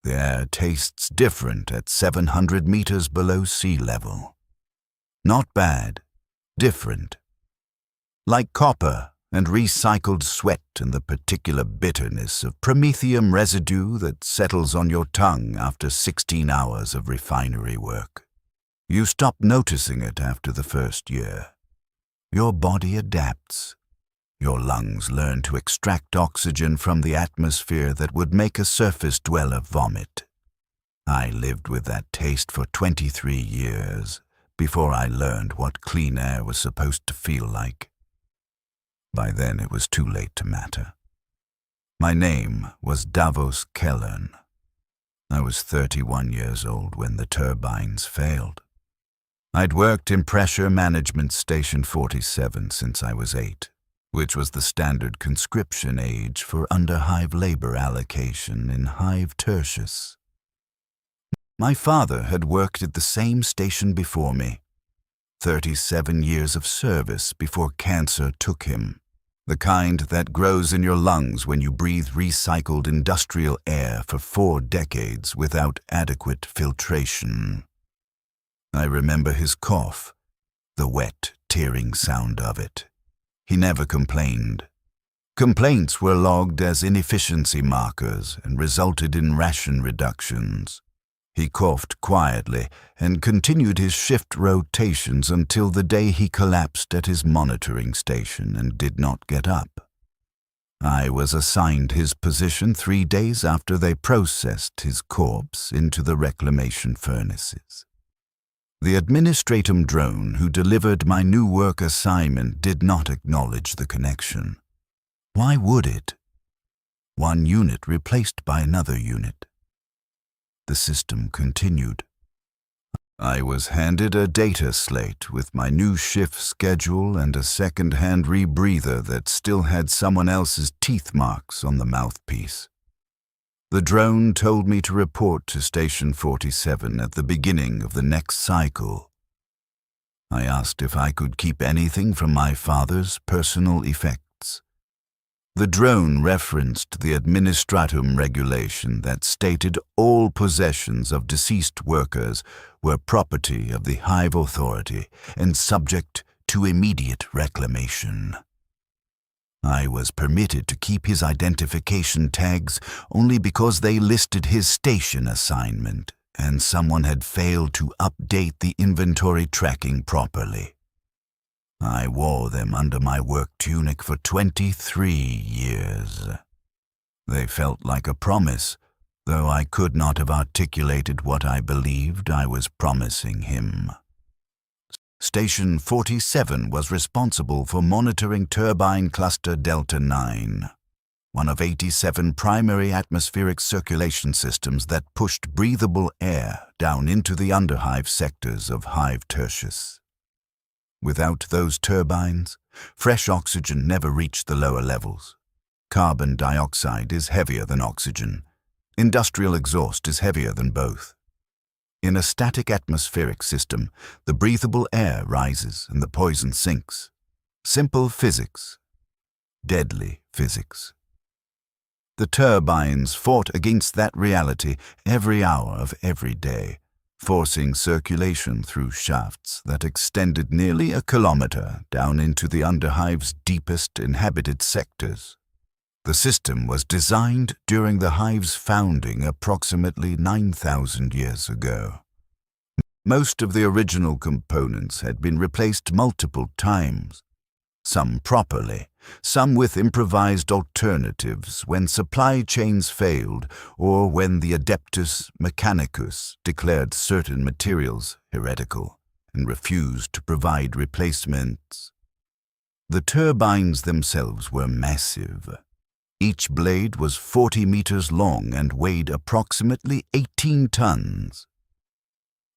The air tastes different at 700 meters below sea level. Not bad, different. Like copper and recycled sweat and the particular bitterness of promethium residue that settles on your tongue after 16 hours of refinery work. You stop noticing it after the first year. Your body adapts. Your lungs learn to extract oxygen from the atmosphere that would make a surface dweller vomit. I lived with that taste for 23 years before I learned what clean air was supposed to feel like. By then it was too late to matter. My name was WH40K. I was 31 years old when the turbines failed. I'd worked in Pressure Management Station 47 since I was 8, which was the standard conscription age for Underhive labor allocation in Hive Tertius. My father had worked at the same station before me. 37 years of service before cancer took him. The kind that grows in your lungs when you breathe recycled industrial air for 4 decades without adequate filtration. I remember his cough, the wet, tearing sound of it. He never complained. Complaints were logged as inefficiency markers and resulted in ration reductions. He coughed quietly and continued his shift rotations until the day he collapsed at his monitoring station and did not get up. I was assigned his position 3 days after they processed his corpse into the reclamation furnaces. The administratum drone who delivered my new work assignment did not acknowledge the connection. Why would it? One unit replaced by another unit. The system continued. I was handed a data slate with my new shift schedule and a second-hand rebreather that still had someone else's teeth marks on the mouthpiece. The drone told me to report to Station 47 at the beginning of the next cycle. I asked if I could keep anything from my father's personal effects. The drone referenced the administratum regulation that stated all possessions of deceased workers were property of the Hive Authority and subject to immediate reclamation. I was permitted to keep his identification tags only because they listed his station assignment and someone had failed to update the inventory tracking properly. I wore them under my work tunic for 23 years. They felt like a promise, though I could not have articulated what I believed I was promising him. Station 47 was responsible for monitoring turbine cluster Delta 9, one of 87 primary atmospheric circulation systems that pushed breathable air down into the underhive sectors of Hive Tertius. Without those turbines, fresh oxygen never reached the lower levels. Carbon dioxide is heavier than oxygen. Industrial exhaust is heavier than both. In a static atmospheric system, the breathable air rises and the poison sinks. Simple physics. Deadly physics. The turbines fought against that reality every hour of every day, forcing circulation through shafts that extended nearly a kilometer down into the underhive's deepest inhabited sectors. The system was designed during the hive's founding approximately 9,000 years ago. Most of the original components had been replaced multiple times, some properly, some with improvised alternatives when supply chains failed or when the Adeptus Mechanicus declared certain materials heretical and refused to provide replacements. The turbines themselves were massive. Each blade was 40 meters long and weighed approximately 18 tons.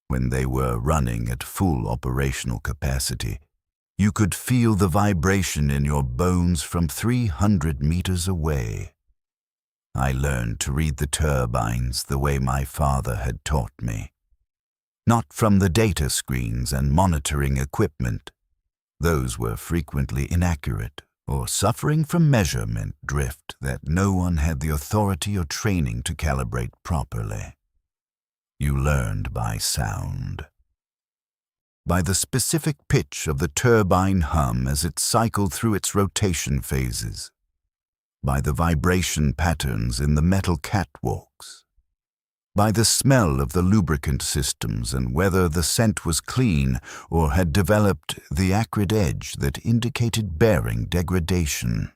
When they were running at full operational capacity, you could feel the vibration in your bones from 300 meters away. I learned to read the turbines the way my father had taught me. Not from the data screens and monitoring equipment. Those were frequently inaccurate or suffering from measurement drift that no one had the authority or training to calibrate properly. You learned by sound. By the specific pitch of the turbine hum as it cycled through its rotation phases. By the vibration patterns in the metal catwalks. By the smell of the lubricant systems and whether the scent was clean or had developed the acrid edge that indicated bearing degradation.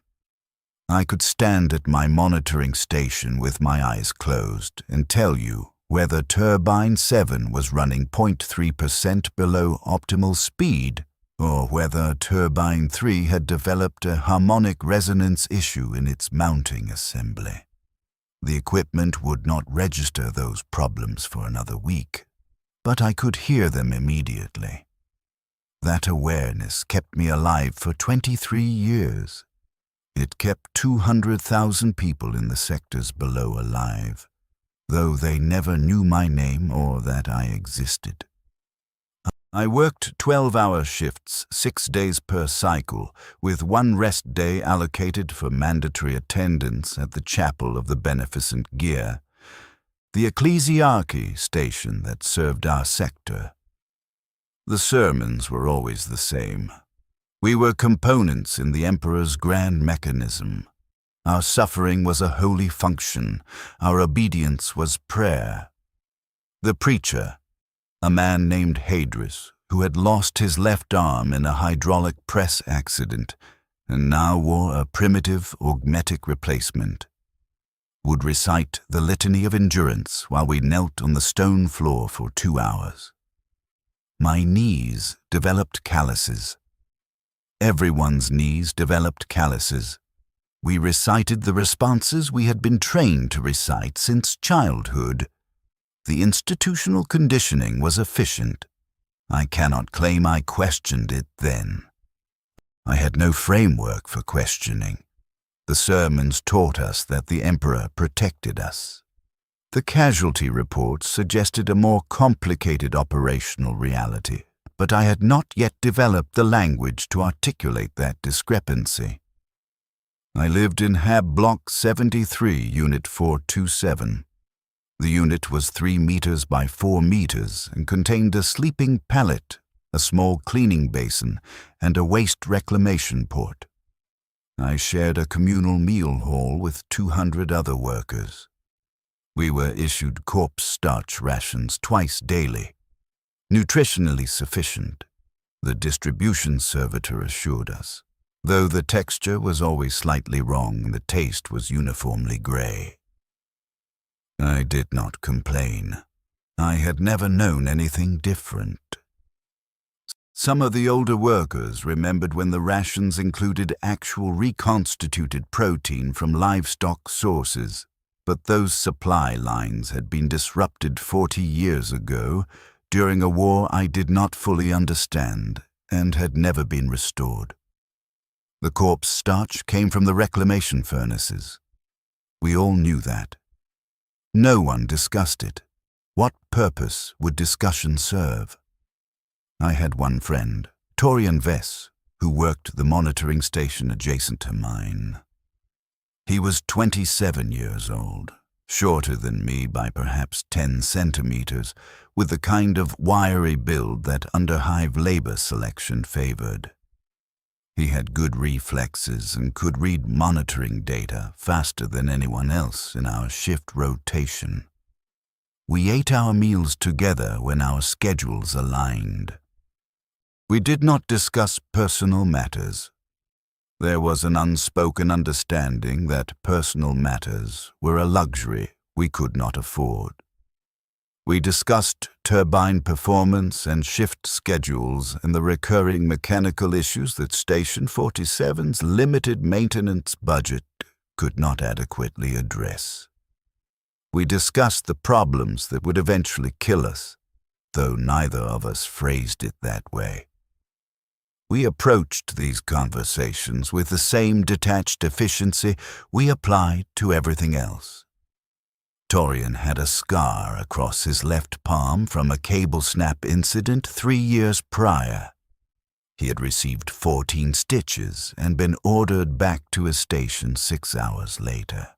I could stand at my monitoring station with my eyes closed and tell you whether Turbine 7 was running 0.3% below optimal speed or whether Turbine 3 had developed a harmonic resonance issue in its mounting assembly. The equipment would not register those problems for another week, but I could hear them immediately. That awareness kept me alive for 23 years. It kept 200,000 people in the sectors below alive, though they never knew my name or that I existed. I worked 12-hour shifts 6 days per cycle, with one rest day allocated for mandatory attendance at the chapel of the Beneficent Gear, the ecclesiarchy station that served our sector. The sermons were always the same. We were components in the Emperor's grand mechanism. Our suffering was a holy function. Our obedience was prayer. The preacher, a man named Hadris, who had lost his left arm in a hydraulic press accident and now wore a primitive augmetic replacement, would recite the Litany of Endurance while we knelt on the stone floor for 2 hours. My knees developed calluses. Everyone's knees developed calluses. We recited the responses we had been trained to recite since childhood. The institutional conditioning was efficient. I cannot claim I questioned it then. I had no framework for questioning. The sermons taught us that the Emperor protected us. The casualty reports suggested a more complicated operational reality, but I had not yet developed the language to articulate that discrepancy. I lived in Hab Block 73, Unit 427. The unit was 3 meters by 4 meters and contained a sleeping pallet, a small cleaning basin, and a waste reclamation port. I shared a communal meal hall with 200 other workers. We were issued corpse starch rations twice daily, nutritionally sufficient, the distribution servitor assured us, though the texture was always slightly wrong and the taste was uniformly gray. I did not complain. I had never known anything different. Some of the older workers remembered when the rations included actual reconstituted protein from livestock sources, but those supply lines had been disrupted 40 years ago during a war I did not fully understand and had never been restored. The corpse starch came from the reclamation furnaces. We all knew that. No one discussed it. What purpose would discussion serve? I had one friend, Torian Vess, who worked the monitoring station adjacent to mine. He was 27 years old, shorter than me by perhaps 10 centimeters, with the kind of wiry build that Underhive labor selection favored. He had good reflexes and could read monitoring data faster than anyone else in our shift rotation. We ate our meals together when our schedules aligned. We did not discuss personal matters. There was an unspoken understanding that personal matters were a luxury we could not afford. We discussed turbine performance and shift schedules and the recurring mechanical issues that Station 47's limited maintenance budget could not adequately address. We discussed the problems that would eventually kill us, though neither of us phrased it that way. We approached these conversations with the same detached efficiency we applied to everything else. Torian had a scar across his left palm from a cable snap incident 3 years prior. He had received 14 stitches and been ordered back to his station 6 hours later.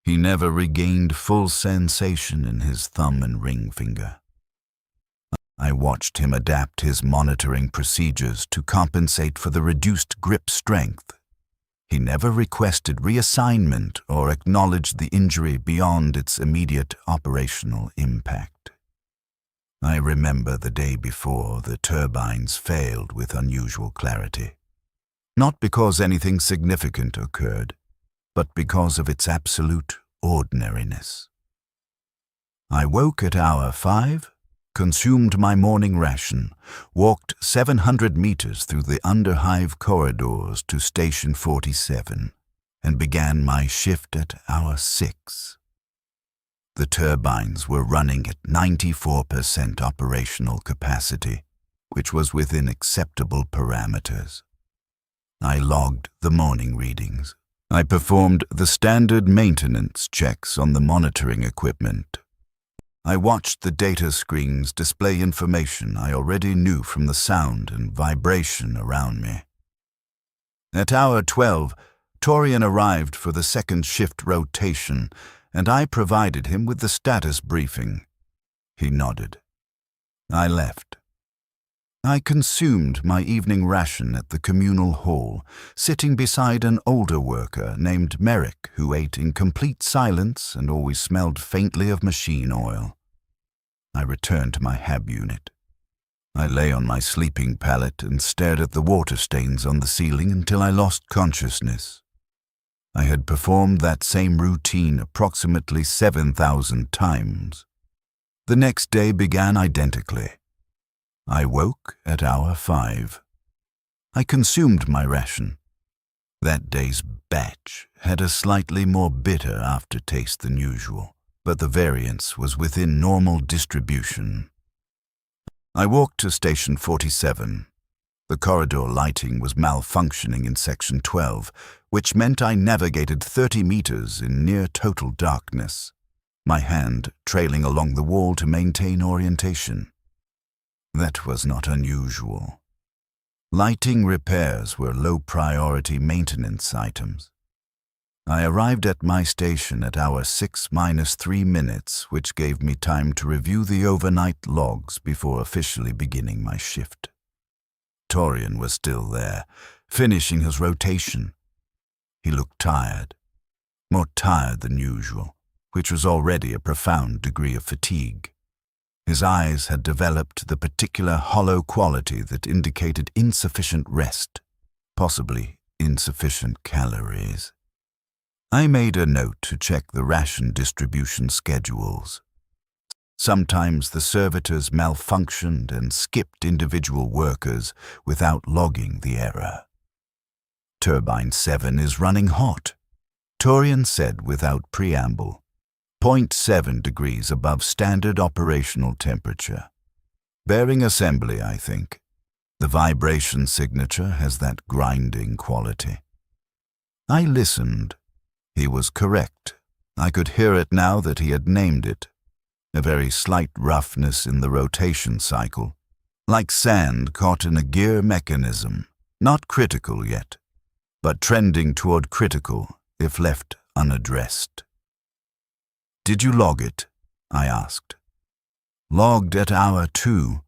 He never regained full sensation in his thumb and ring finger. I watched him adapt his monitoring procedures to compensate for the reduced grip strength. He never requested reassignment or acknowledged the injury beyond its immediate operational impact. I remember the day before the turbines failed with unusual clarity. Not because anything significant occurred, but because of its absolute ordinariness. I woke at hour 5, consumed my morning ration, walked 700 meters through the Underhive corridors to Station 47, and began my shift at hour 6. The turbines were running at 94% operational capacity, which was within acceptable parameters. I logged the morning readings. I performed the standard maintenance checks on the monitoring equipment. I watched the data screens display information I already knew from the sound and vibration around me. At hour 12, Torian arrived for the second shift rotation, and I provided him with the status briefing. He nodded. I left. I consumed my evening ration at the communal hall, sitting beside an older worker named Merrick who ate in complete silence and always smelled faintly of machine oil. I returned to my hab unit. I lay on my sleeping pallet and stared at the water stains on the ceiling until I lost consciousness. I had performed that same routine approximately 7,000 times. The next day began identically. I woke at hour 5. I consumed my ration. That day's batch had a slightly more bitter aftertaste than usual, but the variance was within normal distribution. I walked to Station 47. The corridor lighting was malfunctioning in Section 12, which meant I navigated 30 meters in near total darkness, my hand trailing along the wall to maintain orientation. That was not unusual. Lighting repairs were low-priority maintenance items. I arrived at my station at hour 6-3 which gave me time to review the overnight logs before officially beginning my shift. Torian was still there, finishing his rotation. He looked tired, more tired than usual, which was already a profound degree of fatigue. His eyes had developed the particular hollow quality that indicated insufficient rest, possibly insufficient calories. I made a note to check the ration distribution schedules. Sometimes the servitors malfunctioned and skipped individual workers without logging the error. Turbine 7 is running hot, Torian said without preamble. 0.7 degrees above standard operational temperature. Bearing assembly, I think. The vibration signature has that grinding quality. I listened. He was correct. I could hear it now that he had named it. A very slight roughness in the rotation cycle, like sand caught in a gear mechanism, not critical yet, but trending toward critical if left unaddressed. Did you log it? I asked. Logged at hour 2.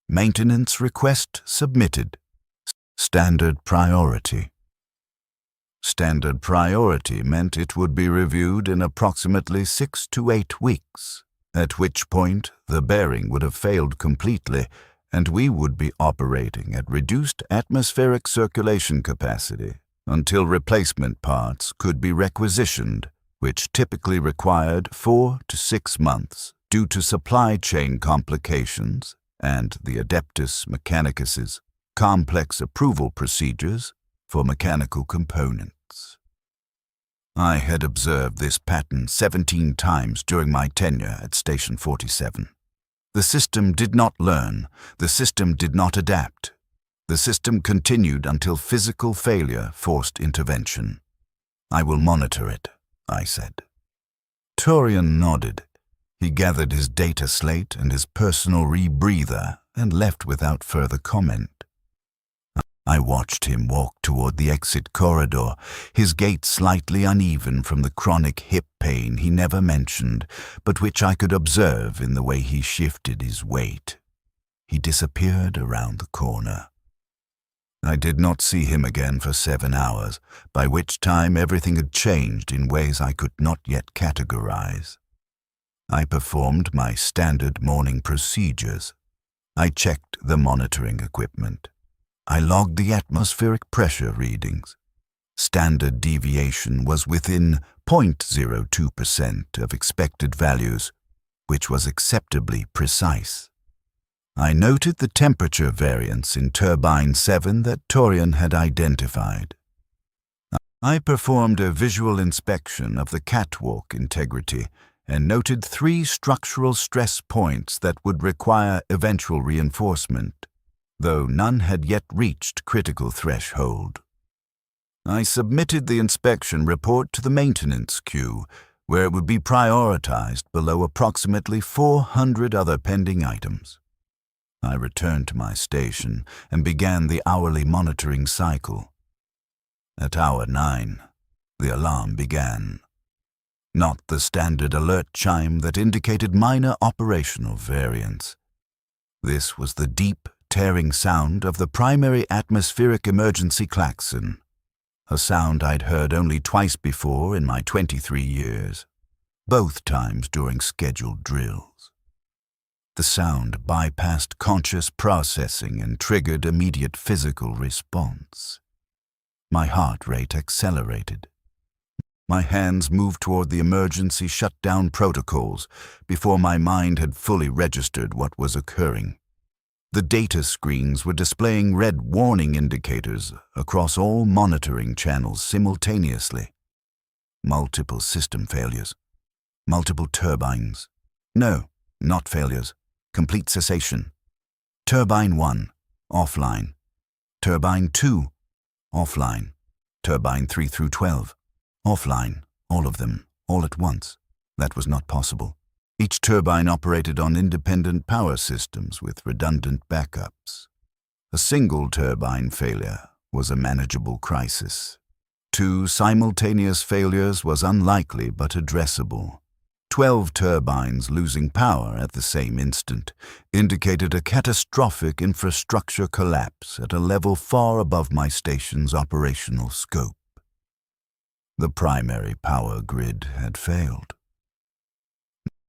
Maintenance request submitted. Standard priority. Standard priority meant it would be reviewed in approximately 6 to 8 weeks, at which point the bearing would have failed completely and we would be operating at reduced atmospheric circulation capacity until replacement parts could be requisitioned, which typically required 4 to 6 months due to supply chain complications and the Adeptus Mechanicus's complex approval procedures for mechanical components. I had observed this pattern 17 times during my tenure at Station 47. The system did not learn, the system did not adapt. The system continued until physical failure forced intervention. I will monitor it, I said. Torian nodded. He gathered his data slate and his personal rebreather and left without further comment. I watched him walk toward the exit corridor, his gait slightly uneven from the chronic hip pain he never mentioned, but which I could observe in the way he shifted his weight. He disappeared around the corner. I did not see him again for 7 hours, by which time everything had changed in ways I could not yet categorize. I performed my standard morning procedures. I checked the monitoring equipment. I logged the atmospheric pressure readings. Standard deviation was within 0.02% of expected values, which was acceptably precise. I noted the temperature variance in Turbine 7 that Torian had identified. I performed a visual inspection of the catwalk integrity and noted 3 structural stress points that would require eventual reinforcement, though none had yet reached critical threshold. I submitted the inspection report to the maintenance queue, where it would be prioritized below approximately 400 other pending items. I returned to my station and began the hourly monitoring cycle. At hour 9, the alarm began. Not the standard alert chime that indicated minor operational variance. This was the deep, tearing sound of the primary atmospheric emergency klaxon, a sound I'd heard only twice before in my 23 years, both times during scheduled drills. The sound bypassed conscious processing and triggered immediate physical response. My heart rate accelerated. My hands moved toward the emergency shutdown protocols before my mind had fully registered what was occurring. The data screens were displaying red warning indicators across all monitoring channels simultaneously. Multiple system failures. Multiple turbines. No, not failures. Complete cessation. Turbine 1, offline. Turbine 2, offline. Turbine 3 through 12, offline. All of them, all at once. That was not possible. Each turbine operated on independent power systems with redundant backups. A single turbine failure was a manageable crisis. 2 simultaneous failures was unlikely but addressable. 12 turbines losing power at the same instant indicated a catastrophic infrastructure collapse at a level far above my station's operational scope. The primary power grid had failed.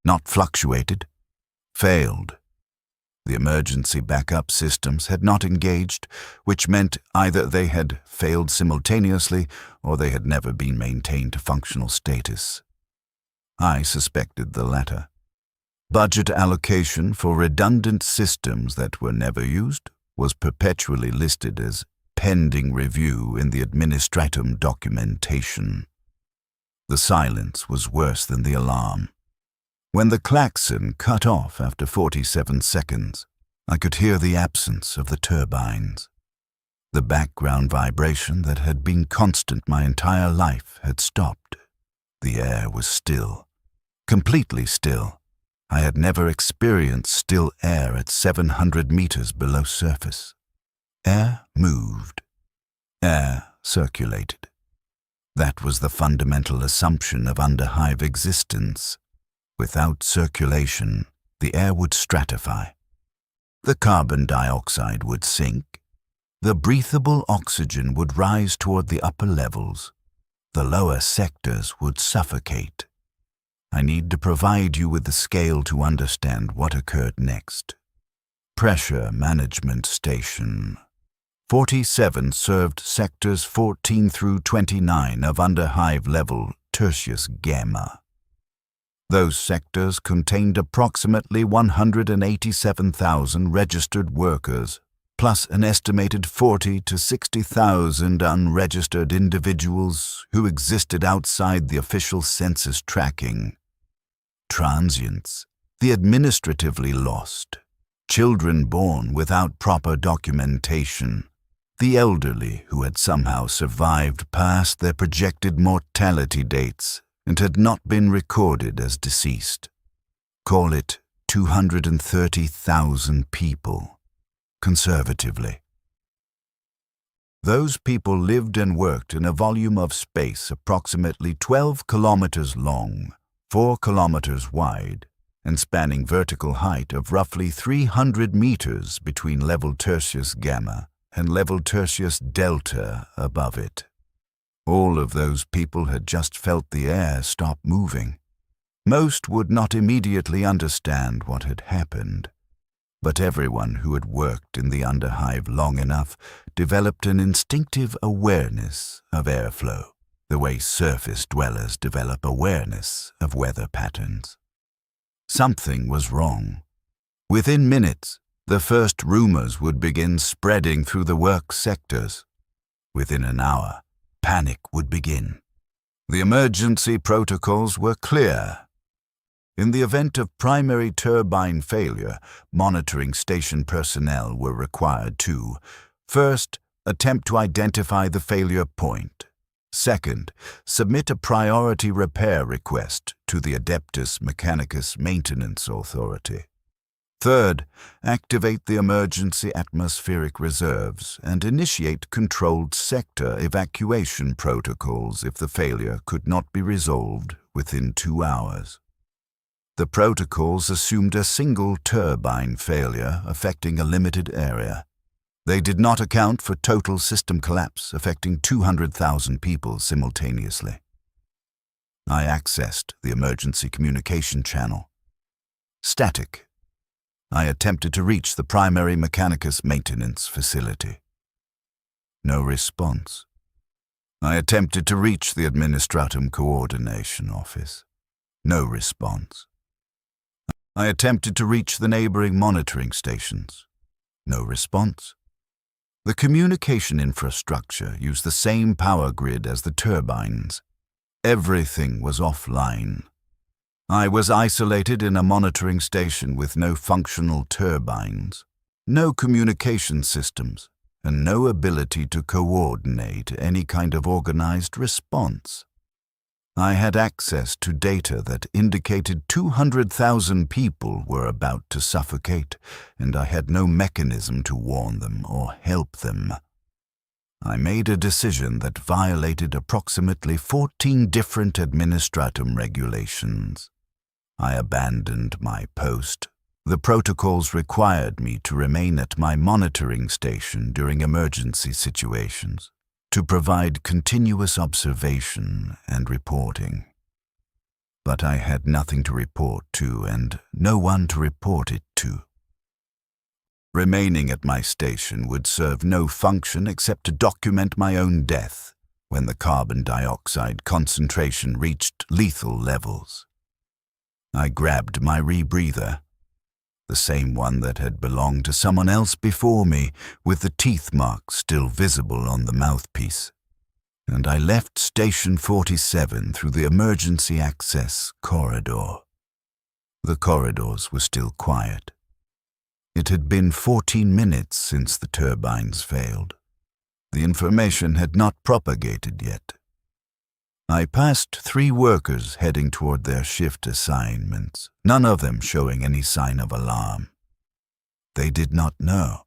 Not fluctuated, failed. The emergency backup systems had not engaged, which meant either they had failed simultaneously or they had never been maintained to functional status. I suspected the latter. Budget allocation for redundant systems that were never used was perpetually listed as pending review in the administratum documentation. The silence was worse than the alarm. When the klaxon cut off after 47 seconds, I could hear the absence of the turbines. The background vibration that had been constant my entire life had stopped. The air was still, completely still. I had never experienced still air at 700 meters below surface. Air moved. Air circulated. That was the fundamental assumption of Underhive existence. Without circulation, the air would stratify. The carbon dioxide would sink. The breathable oxygen would rise toward the upper levels. The lower sectors would suffocate. I need to provide you with the scale to understand what occurred next. Pressure Management Station. 47 served sectors 14 through 29 of Underhive level Tertius Gamma. Those sectors contained approximately 187,000 registered workers, plus an estimated 40 to 60,000 unregistered individuals who existed outside the official census tracking. Transients, the administratively lost, children born without proper documentation, the elderly who had somehow survived past their projected mortality dates and had not been recorded as deceased. Call it 230,000 people, conservatively. Those people lived and worked in a volume of space approximately 12 kilometers long, 4 kilometers wide, and spanning vertical height of roughly 300 meters between level Tertius Gamma and level Tertius Delta above it. All of those people had just felt the air stop moving. Most would not immediately understand what had happened, but everyone who had worked in the Underhive long enough developed an instinctive awareness of airflow, the way surface dwellers develop awareness of weather patterns. Something was wrong. Within minutes, the first rumors would begin spreading through the work sectors. Within an hour, panic would begin. The emergency protocols were clear. In the event of primary turbine failure, monitoring station personnel were required to, first, attempt to identify the failure point. Second, submit a priority repair request to the Adeptus Mechanicus Maintenance Authority. Third, activate the emergency atmospheric reserves and initiate controlled sector evacuation protocols if the failure could not be resolved within 2 hours. The protocols assumed a single turbine failure affecting a limited area. They did not account for total system collapse affecting 200,000 people simultaneously. I accessed the emergency communication channel. Static. I attempted to reach the primary Mechanicus maintenance facility. No response. I attempted to reach the Administratum Coordination Office. No response. I attempted to reach the neighboring monitoring stations. No response. The communication infrastructure used the same power grid as the turbines. Everything was offline. I was isolated in a monitoring station with no functional turbines, no communication systems, and no ability to coordinate any kind of organized response. I had access to data that indicated 200,000 people were about to suffocate, and I had no mechanism to warn them or help them. I made a decision that violated approximately 14 different administratum regulations. I abandoned my post. The protocols required me to remain at my monitoring station during emergency situations, to provide continuous observation and reporting. But I had nothing to report to and no one to report it to. Remaining at my station would serve no function except to document my own death when the carbon dioxide concentration reached lethal levels. I grabbed my rebreather, the same one that had belonged to someone else before me, with the teeth marks still visible on the mouthpiece, and I left Station 47 through the emergency access corridor. The corridors were still quiet. It had been 14 minutes since the turbines failed. The information had not propagated yet. I passed 3 workers heading toward their shift assignments, none of them showing any sign of alarm. They did not know.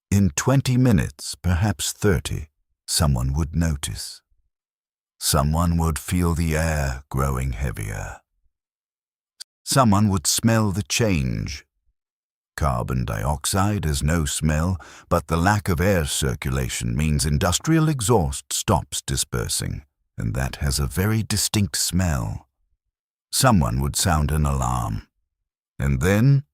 In 20 minutes, perhaps 30, someone would notice. Someone would feel the air growing heavier. Someone would smell the change. Carbon dioxide has no smell, but the lack of air circulation means industrial exhaust stops dispersing, and that has a very distinct smell. Someone would sound an alarm. And then,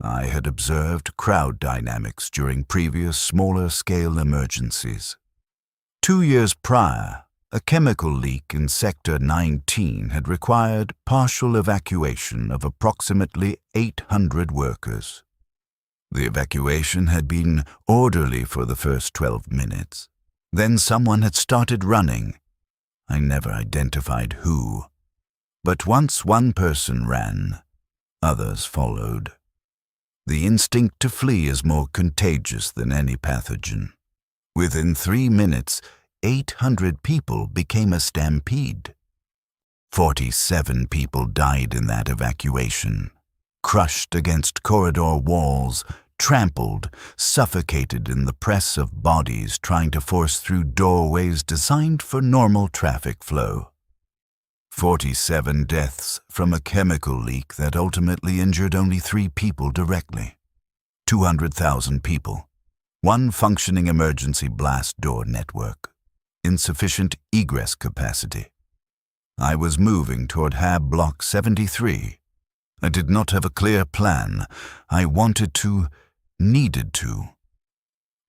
I had observed crowd dynamics during previous smaller-scale emergencies. 2 years prior, a chemical leak in Sector 19 had required partial evacuation of approximately 800 workers. The evacuation had been orderly for the first 12 minutes. Then someone had started running. I never identified who. But once one person ran, others followed. The instinct to flee is more contagious than any pathogen. Within 3 minutes, 800 people became a stampede. 47 people died in that evacuation, crushed against corridor walls, trampled, suffocated in the press of bodies trying to force through doorways designed for normal traffic flow. 47 deaths from a chemical leak that ultimately injured only 3 people directly. 200,000 people. 1 functioning emergency blast door network. Insufficient egress capacity. I was moving toward Hab Block 73. I did not have a clear plan. I needed to.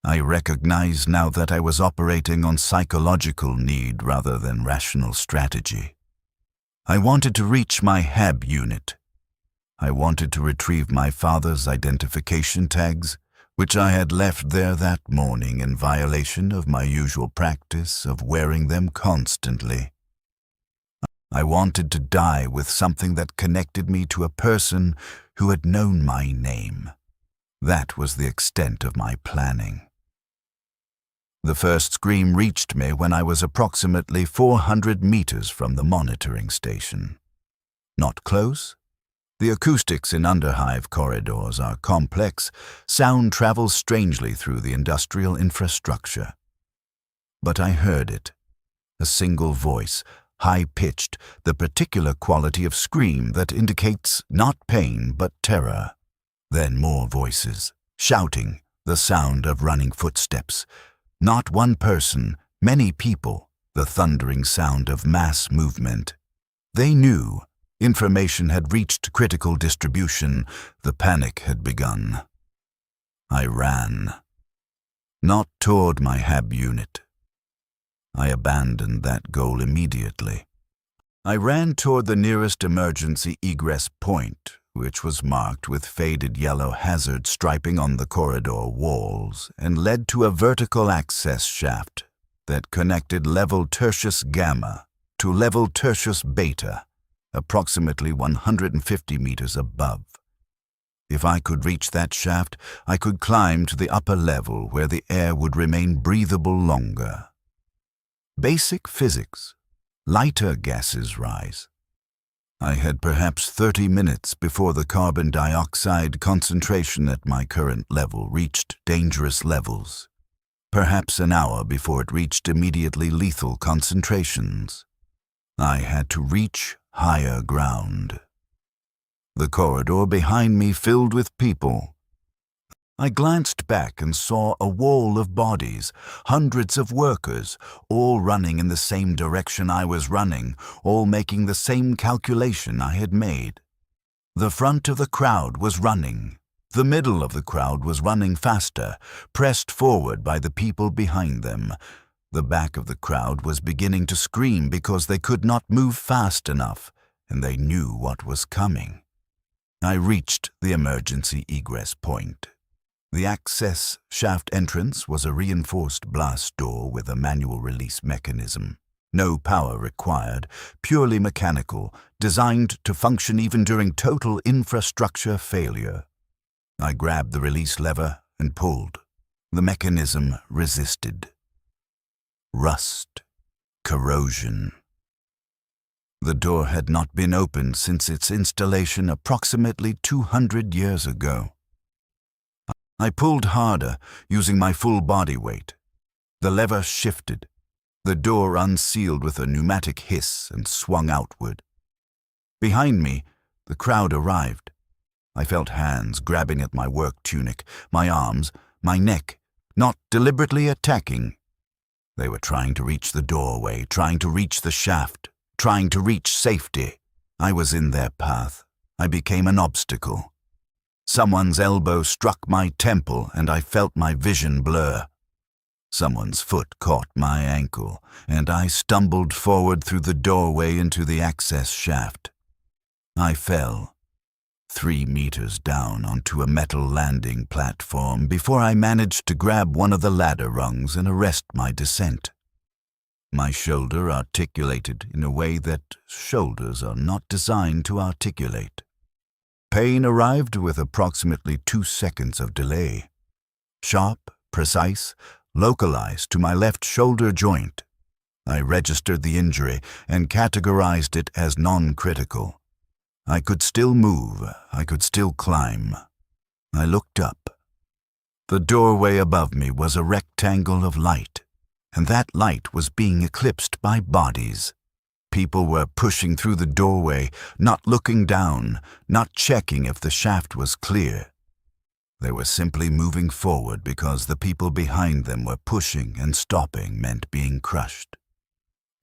I recognize now that I was operating on psychological need rather than rational strategy. I wanted to reach my Hab unit. I wanted to retrieve my father's identification tags, which I had left there that morning in violation of my usual practice of wearing them constantly. I wanted to die with something that connected me to a person who had known my name. That was the extent of my planning. The first scream reached me when I was approximately 400 meters from the monitoring station. Not close? The acoustics in Underhive corridors are complex. Sound travels strangely through the industrial infrastructure. But I heard it. A single voice, high-pitched, the particular quality of scream that indicates not pain but terror. Then more voices, shouting, the sound of running footsteps. Not one person, many people, the thundering sound of mass movement. They knew. Information had reached critical distribution. The panic had begun. I ran. Not toward my Hab unit. I abandoned that goal immediately. I ran toward the nearest emergency egress point, which was marked with faded yellow hazard striping on the corridor walls and led to a vertical access shaft that connected level Tertius Gamma to level Tertius Beta, approximately 150 meters above. If I could reach that shaft, I could climb to the upper level where the air would remain breathable longer. Basic physics. Lighter gases rise. I had perhaps 30 minutes before the carbon dioxide concentration at my current level reached dangerous levels. Perhaps an hour before it reached immediately lethal concentrations. I had to reach higher ground. The corridor behind me filled with people. I glanced back and saw a wall of bodies, hundreds of workers, all running in the same direction I was running, all making the same calculation I had made. The front of the crowd was running. The middle of the crowd was running faster, pressed forward by the people behind them. The back of the crowd was beginning to scream because they could not move fast enough, and they knew what was coming. I reached the emergency egress point. The access shaft entrance was a reinforced blast door with a manual release mechanism. No power required, purely mechanical, designed to function even during total infrastructure failure. I grabbed the release lever and pulled. The mechanism resisted. Rust. Corrosion. The door had not been opened since its installation approximately 200 years ago. I pulled harder, using my full body weight. The lever shifted. The door unsealed with a pneumatic hiss and swung outward. Behind me, the crowd arrived. I felt hands grabbing at my work tunic, my arms, my neck, not deliberately attacking. They were trying to reach the doorway, trying to reach the shaft, trying to reach safety. I was in their path. I became an obstacle. Someone's elbow struck my temple, and I felt my vision blur. Someone's foot caught my ankle, and I stumbled forward through the doorway into the access shaft. I fell, 3 meters down onto a metal landing platform before I managed to grab one of the ladder rungs and arrest my descent. My shoulder articulated in a way that shoulders are not designed to articulate. Pain arrived with approximately 2 seconds of delay. Sharp, precise, localized to my left shoulder joint. I registered the injury and categorized it as non-critical. I could still move. I could still climb. I looked up. The doorway above me was a rectangle of light, and that light was being eclipsed by bodies. People were pushing through the doorway, not looking down, not checking if the shaft was clear. They were simply moving forward because the people behind them were pushing, and stopping meant being crushed.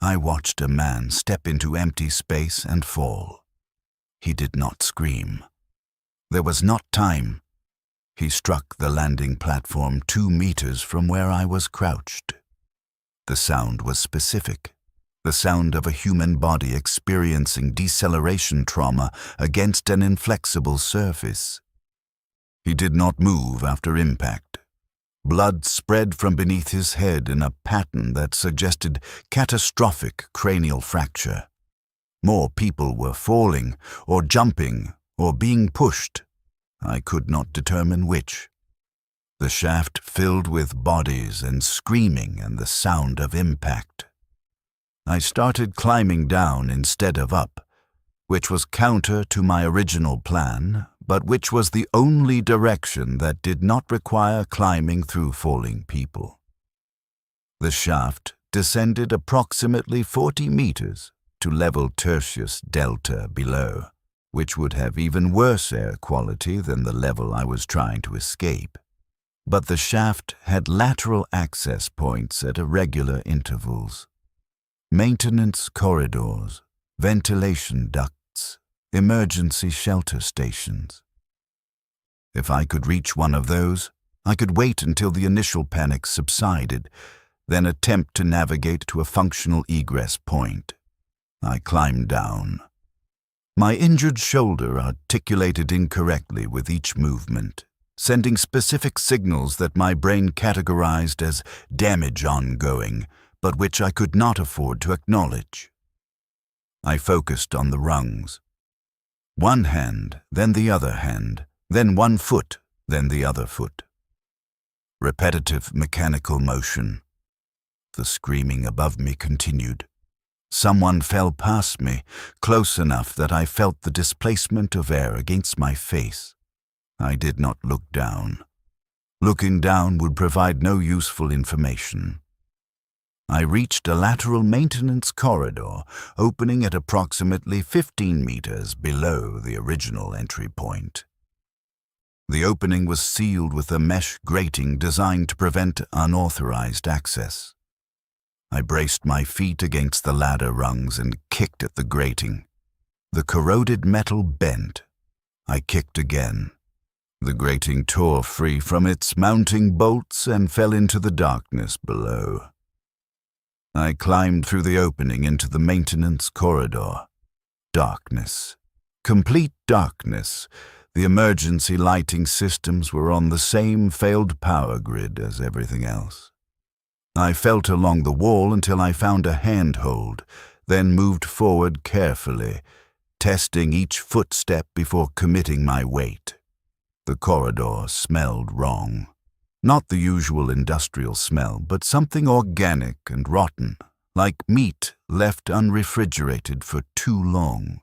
I watched a man step into empty space and fall. He did not scream. There was not time. He struck the landing platform 2 meters from where I was crouched. The sound was specific. The sound of a human body experiencing deceleration trauma against an inflexible surface. He did not move after impact. Blood spread from beneath his head in a pattern that suggested catastrophic cranial fracture. More people were falling, or jumping, or being pushed. I could not determine which. The shaft filled with bodies and screaming and the sound of impact. I started climbing down instead of up, which was counter to my original plan, but which was the only direction that did not require climbing through falling people. The shaft descended approximately 40 meters to level Tertius Delta below, which would have even worse air quality than the level I was trying to escape. But the shaft had lateral access points at irregular intervals. Maintenance corridors, ventilation ducts, emergency shelter stations. If I could reach one of those, I could wait until the initial panic subsided, then attempt to navigate to a functional egress point. I climbed down. My injured shoulder articulated incorrectly with each movement, sending specific signals that my brain categorized as damage ongoing, but which I could not afford to acknowledge. I focused on the rungs. One hand, then the other hand, then one foot, then the other foot. Repetitive mechanical motion. The screaming above me continued. Someone fell past me, close enough that I felt the displacement of air against my face. I did not look down. Looking down would provide no useful information. I reached a lateral maintenance corridor, opening at approximately 15 meters below the original entry point. The opening was sealed with a mesh grating designed to prevent unauthorized access. I braced my feet against the ladder rungs and kicked at the grating. The corroded metal bent. I kicked again. The grating tore free from its mounting bolts and fell into the darkness below. I climbed through the opening into the maintenance corridor. Darkness. Complete darkness. The emergency lighting systems were on the same failed power grid as everything else. I felt along the wall until I found a handhold, then moved forward carefully, testing each footstep before committing my weight. The corridor smelled wrong. Not the usual industrial smell, but something organic and rotten, like meat left unrefrigerated for too long.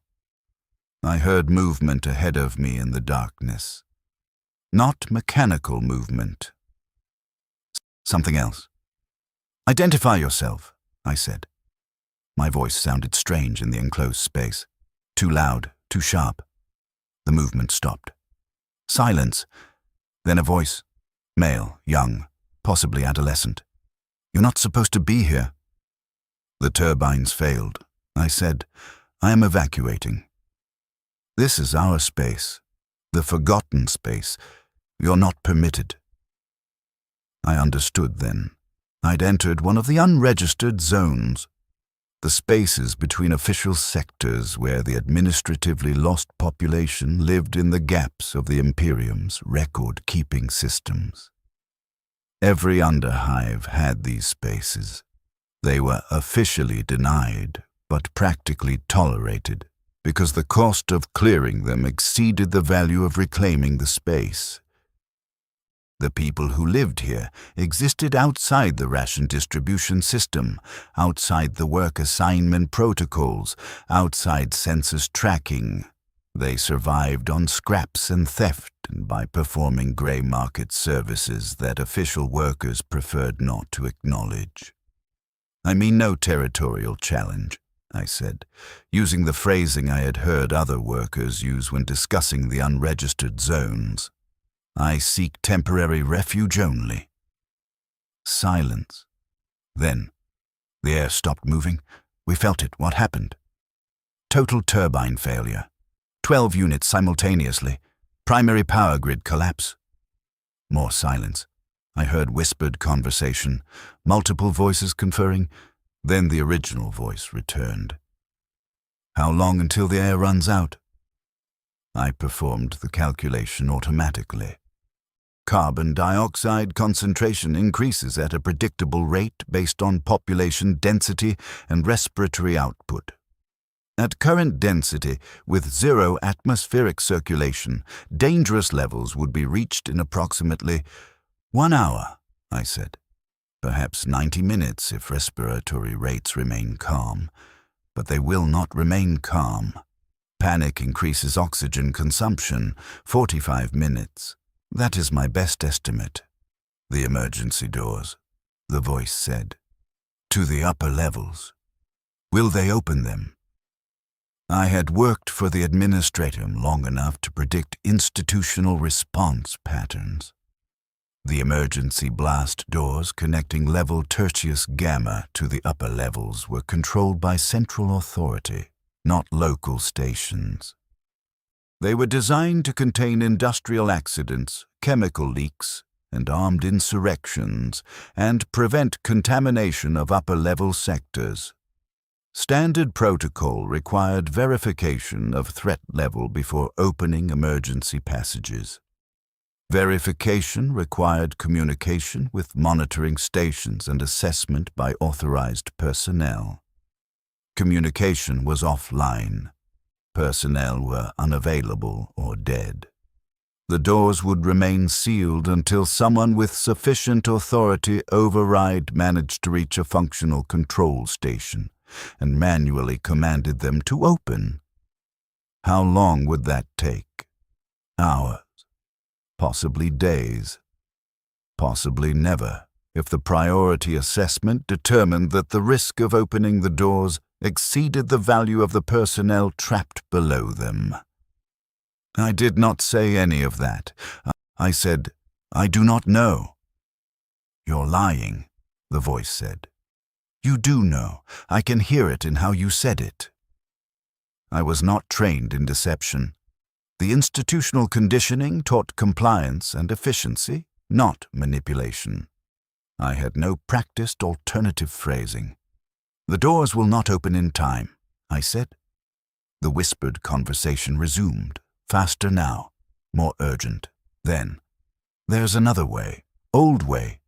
I heard movement ahead of me in the darkness. Not mechanical movement. Something else. "Identify yourself," I said. My voice sounded strange in the enclosed space. Too loud, too sharp. The movement stopped. Silence. Then a voice. Male, young, possibly adolescent. "You're not supposed to be here." "The turbines failed," I said. "I am evacuating." "This is our space. The forgotten space. You're not permitted." I understood then. I'd entered one of the unregistered zones. The spaces between official sectors where the administratively lost population lived in the gaps of the Imperium's record-keeping systems. Every Underhive had these spaces. They were officially denied, but practically tolerated, because the cost of clearing them exceeded the value of reclaiming the space. The people who lived here existed outside the ration distribution system, outside the work assignment protocols, outside census tracking. They survived on scraps and theft and by performing grey market services that official workers preferred not to acknowledge. I mean no territorial challenge, I said, using the phrasing I had heard other workers use when discussing the unregistered zones. I seek temporary refuge only. Silence. Then, the air stopped moving. We felt it. What happened? Total turbine failure. 12 units simultaneously. Primary power grid collapse. More silence. I heard whispered conversation, multiple voices conferring. Then the original voice returned. How long until the air runs out? I performed the calculation automatically. Carbon dioxide concentration increases at a predictable rate based on population density and respiratory output. At current density, with zero atmospheric circulation, dangerous levels would be reached in approximately 1 hour, I said. Perhaps 90 minutes if respiratory rates remain calm. But they will not remain calm. Panic increases oxygen consumption, 45 minutes. That is my best estimate. The emergency doors, the voice said. To the upper levels. Will they open them? I had worked for the administratum long enough to predict institutional response patterns. The emergency blast doors connecting level Tertius Gamma to the upper levels were controlled by central authority, not local stations. They were designed to contain industrial accidents, chemical leaks, and armed insurrections, and prevent contamination of upper-level sectors. Standard protocol required verification of threat level before opening emergency passages. Verification required communication with monitoring stations and assessment by authorized personnel. Communication was offline. Personnel were unavailable or dead. The doors would remain sealed until someone with sufficient authority override managed to reach a functional control station and manually commanded them to open. How long would that take? Hours, possibly days, possibly never, if the priority assessment determined that the risk of opening the doors exceeded the value of the personnel trapped below them. I did not say any of that. I said, I do not know. You're lying, the voice said. You do know. I can hear it in how you said it. I was not trained in deception. The institutional conditioning taught compliance and efficiency, not manipulation. I had no practiced alternative phrasing. The doors will not open in time, I said. The whispered conversation resumed, faster now, more urgent. Then, there's another way, old way,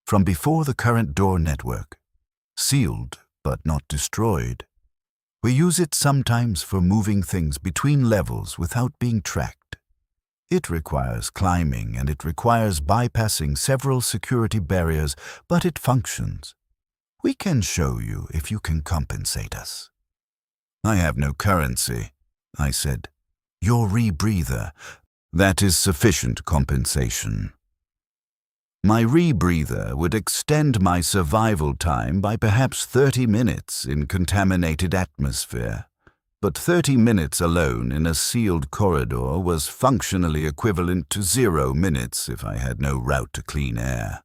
from before the current door network. Sealed, but not destroyed. We use it sometimes for moving things between levels without being tracked. It requires climbing and it requires bypassing several security barriers, but it functions. We can show you if you can compensate us. I have no currency, I said. Your rebreather. That is sufficient compensation. My rebreather would extend my survival time by perhaps 30 minutes in contaminated atmosphere, but 30 minutes alone in a sealed corridor was functionally equivalent to 0 minutes if I had no route to clean air.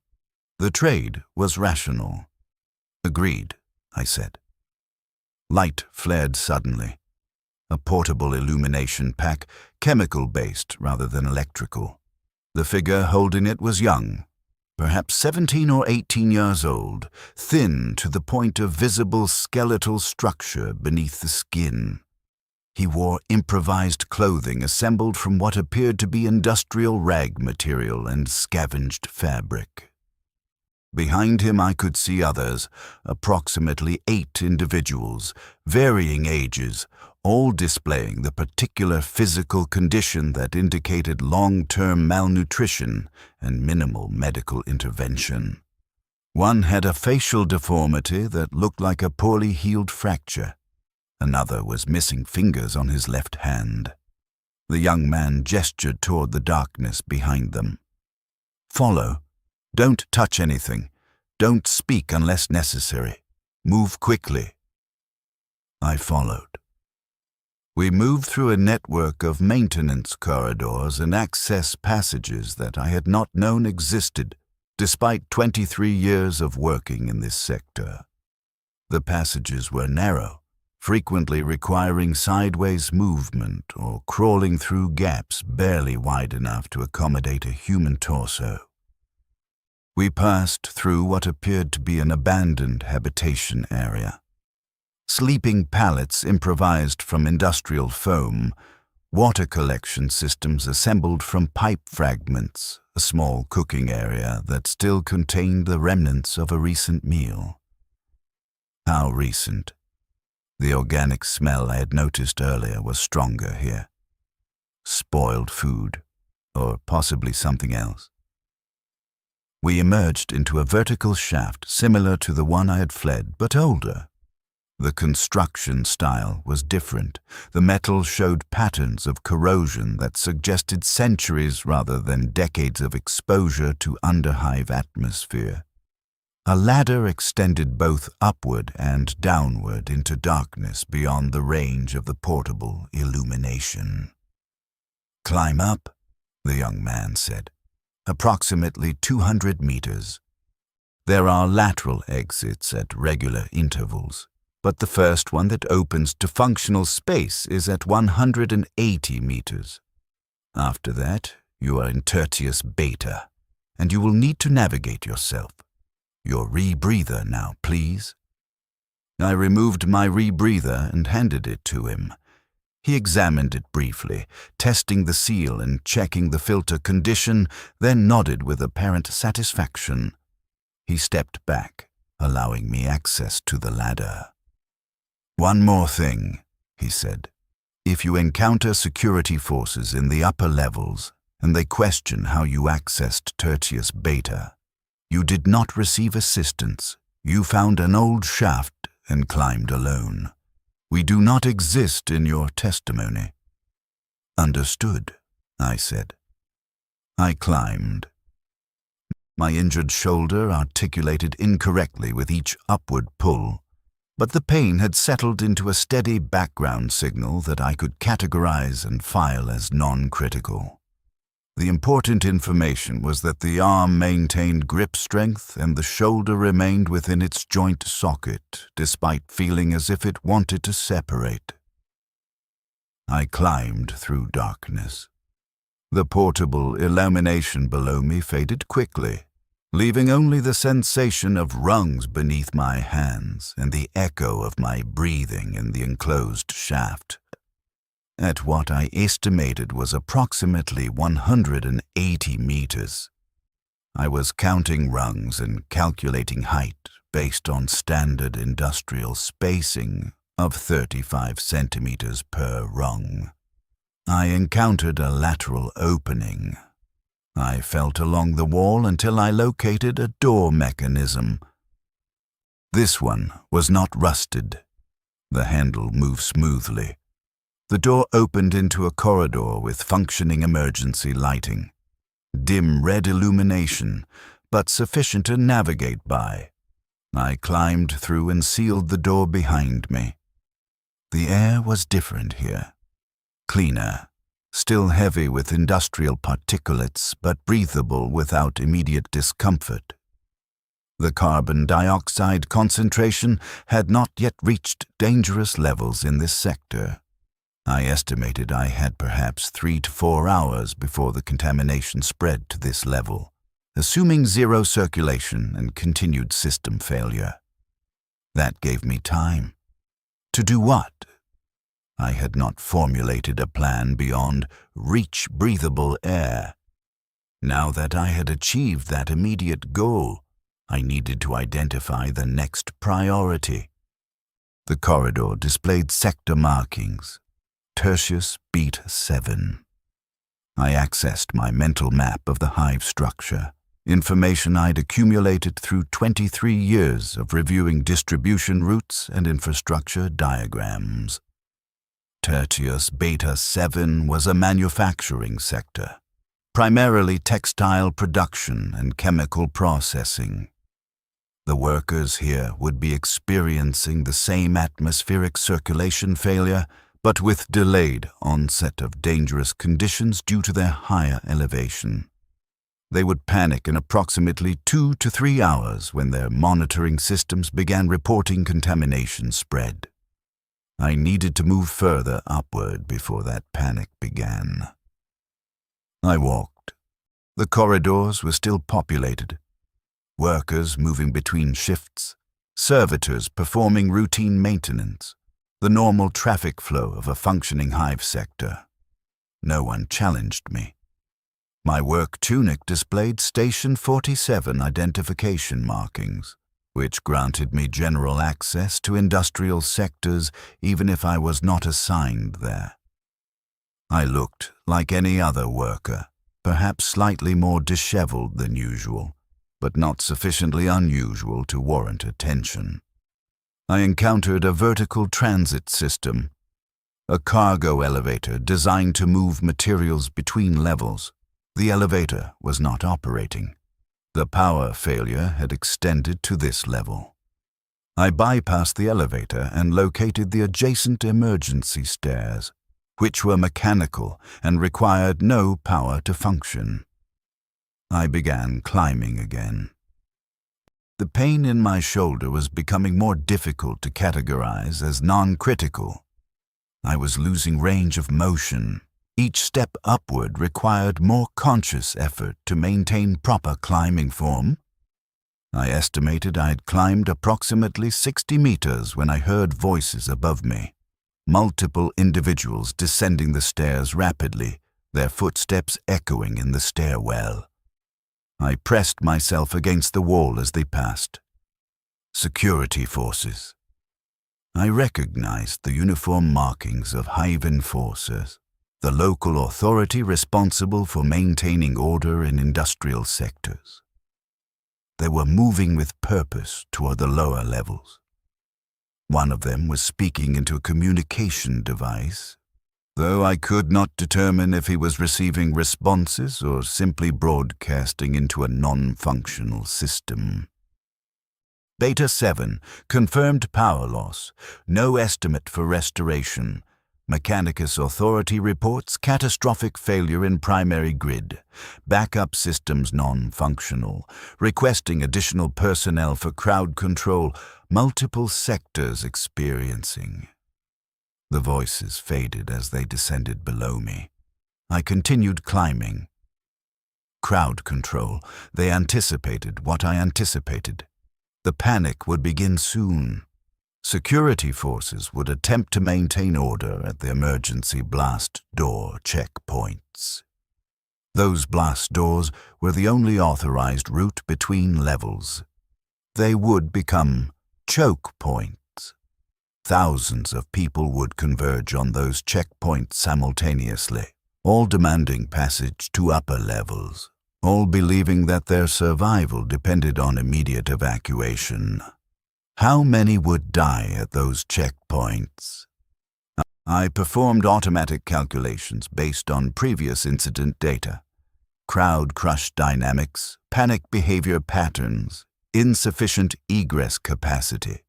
The trade was rational. Agreed, I said. Light flared suddenly. A portable illumination pack, chemical-based rather than electrical. The figure holding it was young, perhaps 17 or 18 years old, thin to the point of visible skeletal structure beneath the skin. He wore improvised clothing assembled from what appeared to be industrial rag material and scavenged fabric. Behind him I could see others, approximately 8 individuals, varying ages, all displaying the particular physical condition that indicated long-term malnutrition and minimal medical intervention. One had a facial deformity that looked like a poorly healed fracture. Another was missing fingers on his left hand. The young man gestured toward the darkness behind them. Follow. Don't touch anything. Don't speak unless necessary. Move quickly. I followed. We moved through a network of maintenance corridors and access passages that I had not known existed, despite 23 years of working in this sector. The passages were narrow, frequently requiring sideways movement or crawling through gaps barely wide enough to accommodate a human torso. We passed through what appeared to be an abandoned habitation area. Sleeping pallets improvised from industrial foam, water collection systems assembled from pipe fragments, a small cooking area that still contained the remnants of a recent meal. How recent? The organic smell I had noticed earlier was stronger here. Spoiled food, or possibly something else. We emerged into a vertical shaft similar to the one I had fled, but older. The construction style was different. The metal showed patterns of corrosion that suggested centuries rather than decades of exposure to Underhive atmosphere. A ladder extended both upward and downward into darkness beyond the range of the portable illumination. "Climb up," the young man said. "Approximately 200 meters. There are lateral exits at regular intervals, but the first one that opens to functional space is at 180 meters. After that, you are in Tertius Beta, and you will need to navigate yourself. Your rebreather now, please." I removed my rebreather and handed it to him. He examined it briefly, testing the seal and checking the filter condition, then nodded with apparent satisfaction. He stepped back, allowing me access to the ladder. "One more thing," he said. "If you encounter security forces in the upper levels and they question how you accessed Tertius Beta, you did not receive assistance. You found an old shaft and climbed alone. We do not exist in your testimony." "Understood," I said. I climbed. My injured shoulder articulated incorrectly with each upward pull, but the pain had settled into a steady background signal that I could categorize and file as non-critical. The important information was that the arm maintained grip strength and the shoulder remained within its joint socket, despite feeling as if it wanted to separate. I climbed through darkness. The portable illumination below me faded quickly, leaving only the sensation of rungs beneath my hands and the echo of my breathing in the enclosed shaft. At what I estimated was approximately 180 meters. I was counting rungs and calculating height based on standard industrial spacing of 35 centimeters per rung. I encountered a lateral opening. I felt along the wall until I located a door mechanism. This one was not rusted. The handle moved smoothly. The door opened into a corridor with functioning emergency lighting. Dim red illumination, but sufficient to navigate by. I climbed through and sealed the door behind me. The air was different here. Cleaner, still heavy with industrial particulates, but breathable without immediate discomfort. The carbon dioxide concentration had not yet reached dangerous levels in this sector. I estimated I had perhaps 3 to 4 hours before the contamination spread to this level, assuming zero circulation and continued system failure. That gave me time. To do what? I had not formulated a plan beyond reach breathable air. Now that I had achieved that immediate goal, I needed to identify the next priority. The corridor displayed sector markings. Tertius Beta 7. I accessed my mental map of the hive structure, information I'd accumulated through 23 years of reviewing distribution routes and infrastructure diagrams. Tertius Beta 7 was a manufacturing sector, primarily textile production and chemical processing. The workers here would be experiencing the same atmospheric circulation failure, but with delayed onset of dangerous conditions due to their higher elevation. They would panic in approximately 2 to 3 hours when their monitoring systems began reporting contamination spread. I needed to move further upward before that panic began. I walked. The corridors were still populated. Workers moving between shifts, servitors performing routine maintenance, the normal traffic flow of a functioning hive sector. No one challenged me. My work tunic displayed Station 47 identification markings, which granted me general access to industrial sectors even if I was not assigned there. I looked like any other worker, perhaps slightly more disheveled than usual, but not sufficiently unusual to warrant attention. I encountered a vertical transit system, a cargo elevator designed to move materials between levels. The elevator was not operating. The power failure had extended to this level. I bypassed the elevator and located the adjacent emergency stairs, which were mechanical and required no power to function. I began climbing again. The pain in my shoulder was becoming more difficult to categorize as non-critical. I was losing range of motion. Each step upward required more conscious effort to maintain proper climbing form. I estimated I had climbed approximately 60 meters when I heard voices above me. Multiple individuals descending the stairs rapidly, their footsteps echoing in the stairwell. I pressed myself against the wall as they passed. Security forces. I recognized the uniform markings of hive enforcers, the local authority responsible for maintaining order in industrial sectors. They were moving with purpose toward the lower levels. One of them was speaking into a communication device, though I could not determine if he was receiving responses or simply broadcasting into a non-functional system. Beta 7, confirmed power loss, no estimate for restoration. Mechanicus Authority reports catastrophic failure in primary grid, backup systems non-functional, requesting additional personnel for crowd control, multiple sectors experiencing. The voices faded as they descended below me. I continued climbing. Crowd control. They anticipated what I anticipated. The panic would begin soon. Security forces would attempt to maintain order at the emergency blast door checkpoints. Those blast doors were the only authorized route between levels. They would become choke points. Thousands of people would converge on those checkpoints simultaneously, all demanding passage to upper levels, all believing that their survival depended on immediate evacuation. How many would die at those checkpoints? I performed automatic calculations based on previous incident data. Crowd crush dynamics, panic behavior patterns, insufficient egress capacity.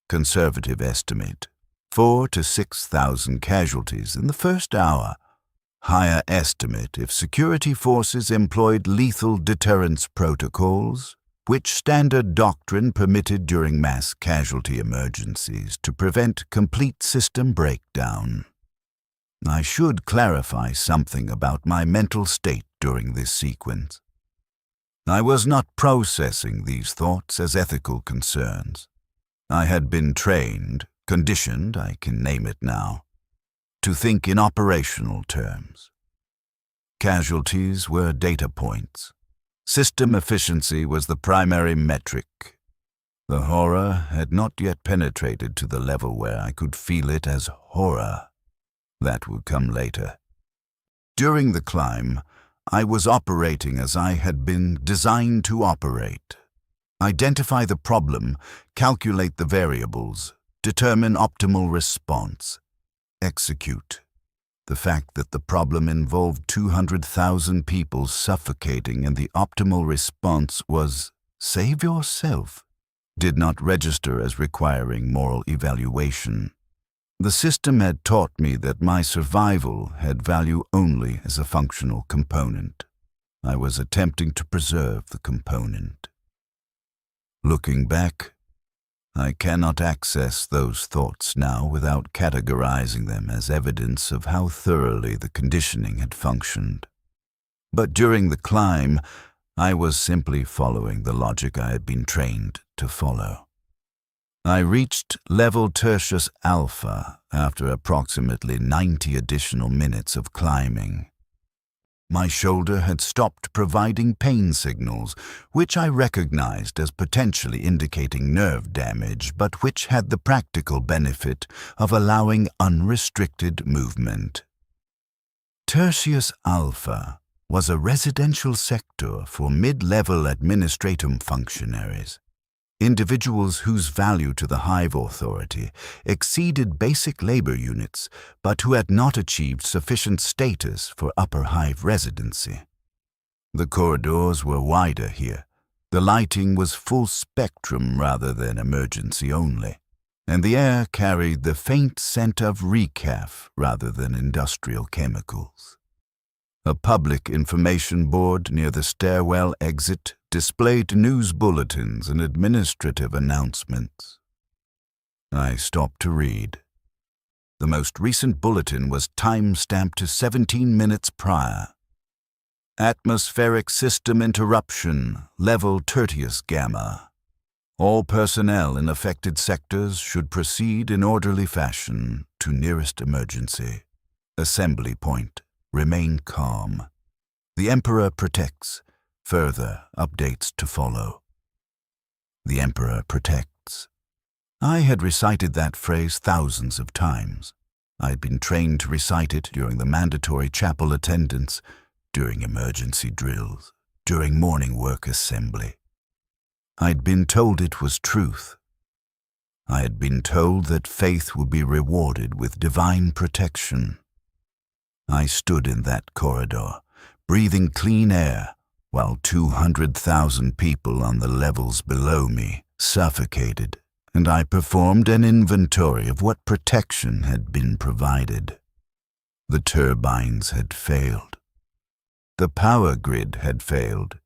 Conservative estimate, 4,000 to 6,000 casualties in the first hour. Higher estimate if security forces employed lethal deterrence protocols, which standard doctrine permitted during mass casualty emergencies to prevent complete system breakdown. I should clarify something about my mental state during this sequence. I was not processing these thoughts as ethical concerns. I had been trained, conditioned, I can name it now, to think in operational terms. Casualties were data points. System efficiency was the primary metric. The horror had not yet penetrated to the level where I could feel it as horror. That would come later. During the climb, I was operating as I had been designed to operate. Identify the problem, calculate the variables, determine optimal response, execute. The fact that the problem involved 200,000 people suffocating and the optimal response was, save yourself, did not register as requiring moral evaluation. The system had taught me that my survival had value only as a functional component. I was attempting to preserve the component. Looking back, I cannot access those thoughts now without categorizing them as evidence of how thoroughly the conditioning had functioned. But during the climb, I was simply following the logic I had been trained to follow. I reached level Tertius Alpha after approximately 90 additional minutes of climbing. My shoulder had stopped providing pain signals, which I recognized as potentially indicating nerve damage, but which had the practical benefit of allowing unrestricted movement. Tertius Alpha was a residential sector for mid-level administratum functionaries, individuals whose value to the hive authority exceeded basic labor units, but who had not achieved sufficient status for upper hive residency. The corridors were wider here. The lighting was full spectrum rather than emergency only, and the air carried the faint scent of recaf rather than industrial chemicals. A public information board near the stairwell exit displayed news bulletins and administrative announcements. I stopped to read. The most recent bulletin was time-stamped to 17 minutes prior. Atmospheric system interruption, level Tertius Gamma. All personnel in affected sectors should proceed in orderly fashion to nearest emergency. Assembly point. Remain calm. The Emperor protects. Further updates to follow. The Emperor protects. I had recited that phrase thousands of times. I had been trained to recite it during the mandatory chapel attendance, during emergency drills, during morning work assembly. I'd been told it was truth. I had been told that faith would be rewarded with divine protection. I stood in that corridor, breathing clean air, while 200,000 people on the levels below me suffocated, and I performed an inventory of what protection had been provided. The turbines had failed. The power grid had failed.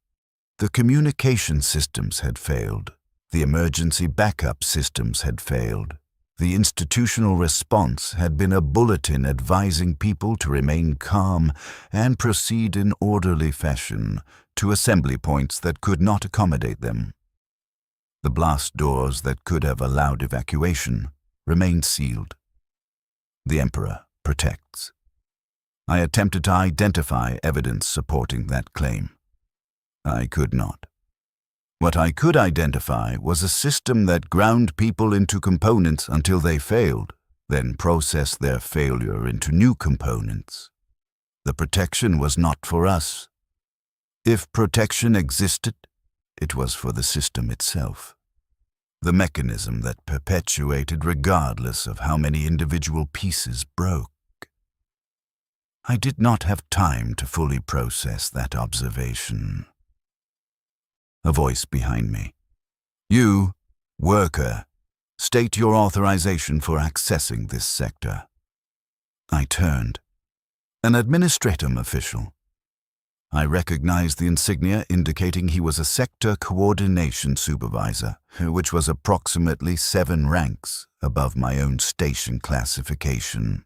The communication systems had failed. The emergency backup systems had failed. The institutional response had been a bulletin advising people to remain calm and proceed in orderly fashion to assembly points that could not accommodate them. The blast doors that could have allowed evacuation remained sealed. The Emperor protects. I attempted to identify evidence supporting that claim. I could not. What I could identify was a system that ground people into components until they failed, then processed their failure into new components. The protection was not for us. If protection existed, it was for the system itself. The mechanism that perpetuated regardless of how many individual pieces broke. I did not have time to fully process that observation. A voice behind me. You, worker, state your authorization for accessing this sector. I turned. An administratum official. I recognized the insignia indicating he was a sector coordination supervisor, which was approximately 7 ranks above my own station classification.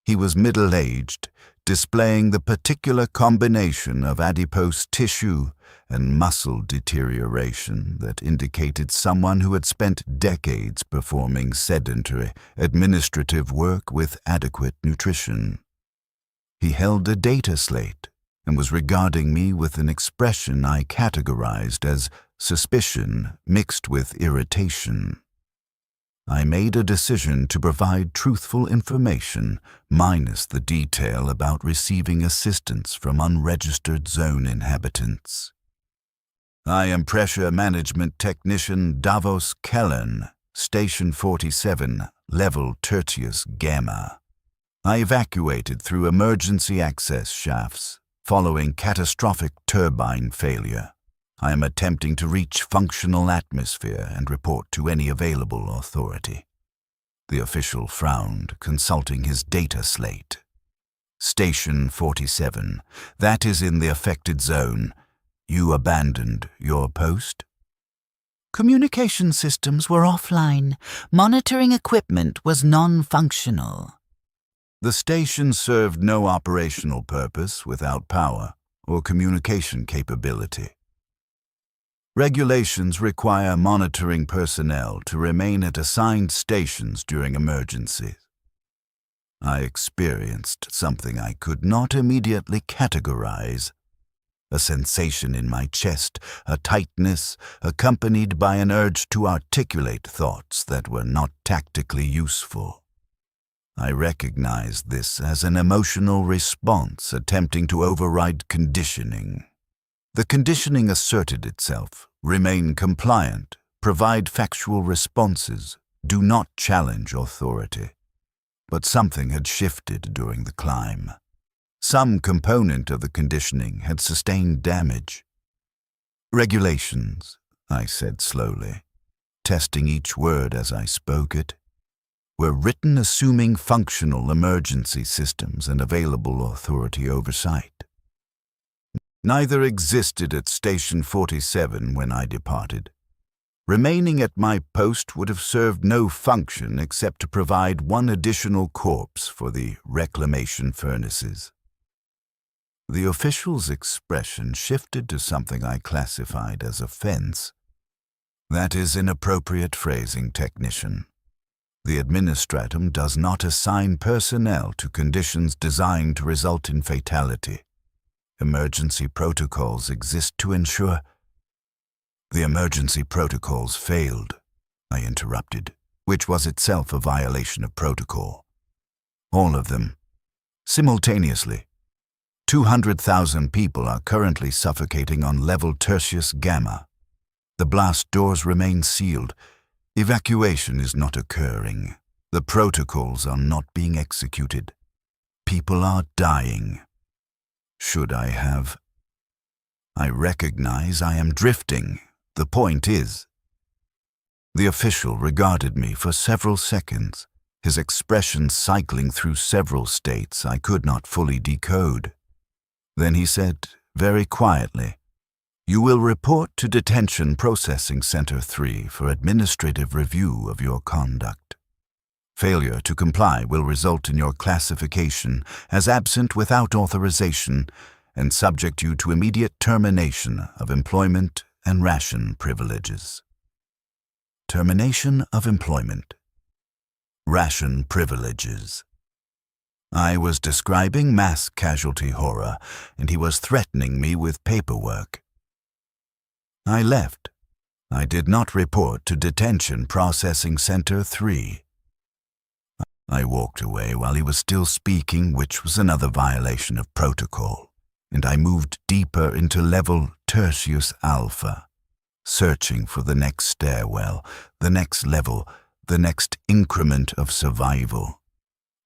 He was middle-aged, displaying the particular combination of adipose tissue and muscle deterioration that indicated someone who had spent decades performing sedentary, administrative work with adequate nutrition. He held a data slate and was regarding me with an expression I categorized as suspicion mixed with irritation. I made a decision to provide truthful information, minus the detail about receiving assistance from unregistered zone inhabitants. I am Pressure Management Technician Davos Kellen, Station 47, Level Tertius Gamma. I evacuated through emergency access shafts, following catastrophic turbine failure. I am attempting to reach functional atmosphere and report to any available authority. The official frowned, consulting his data slate. Station 47. That is in the affected zone. You abandoned your post? Communication systems were offline. Monitoring equipment was non-functional. The station served no operational purpose without power or communication capability. Regulations require monitoring personnel to remain at assigned stations during emergencies. I experienced something I could not immediately categorize. A sensation in my chest, a tightness accompanied by an urge to articulate thoughts that were not tactically useful. I recognized this as an emotional response attempting to override conditioning. The conditioning asserted itself: remain compliant, provide factual responses, do not challenge authority. But something had shifted during the climb. Some component of the conditioning had sustained damage. Regulations, I said slowly, testing each word as I spoke it, were written assuming functional emergency systems and available authority oversight. Neither existed at Station 47 when I departed. Remaining at my post would have served no function except to provide one additional corpse for the reclamation furnaces. The official's expression shifted to something I classified as offense. That is inappropriate phrasing, technician. The administratum does not assign personnel to conditions designed to result in fatality. Emergency protocols exist to ensure. The emergency protocols failed, I interrupted, which was itself a violation of protocol. All of them. Simultaneously. 200,000 people are currently suffocating on level Tertius Gamma. The blast doors remain sealed. Evacuation is not occurring. The protocols are not being executed. People are dying. Should I have? I recognize I am drifting. The point is. The official regarded me for several seconds, his expression cycling through several states I could not fully decode. Then he said, very quietly, "You will report to Detention Processing Center 3 for administrative review of your conduct. Failure to comply will result in your classification as absent without authorization and subject you to immediate termination of employment and ration privileges." Termination of employment. Ration privileges. I was describing mass casualty horror, and he was threatening me with paperwork. I left. I did not report to Detention Processing Center 3. I walked away while he was still speaking, which was another violation of protocol, and I moved deeper into level Tertius Alpha, searching for the next stairwell, the next level, the next increment of survival.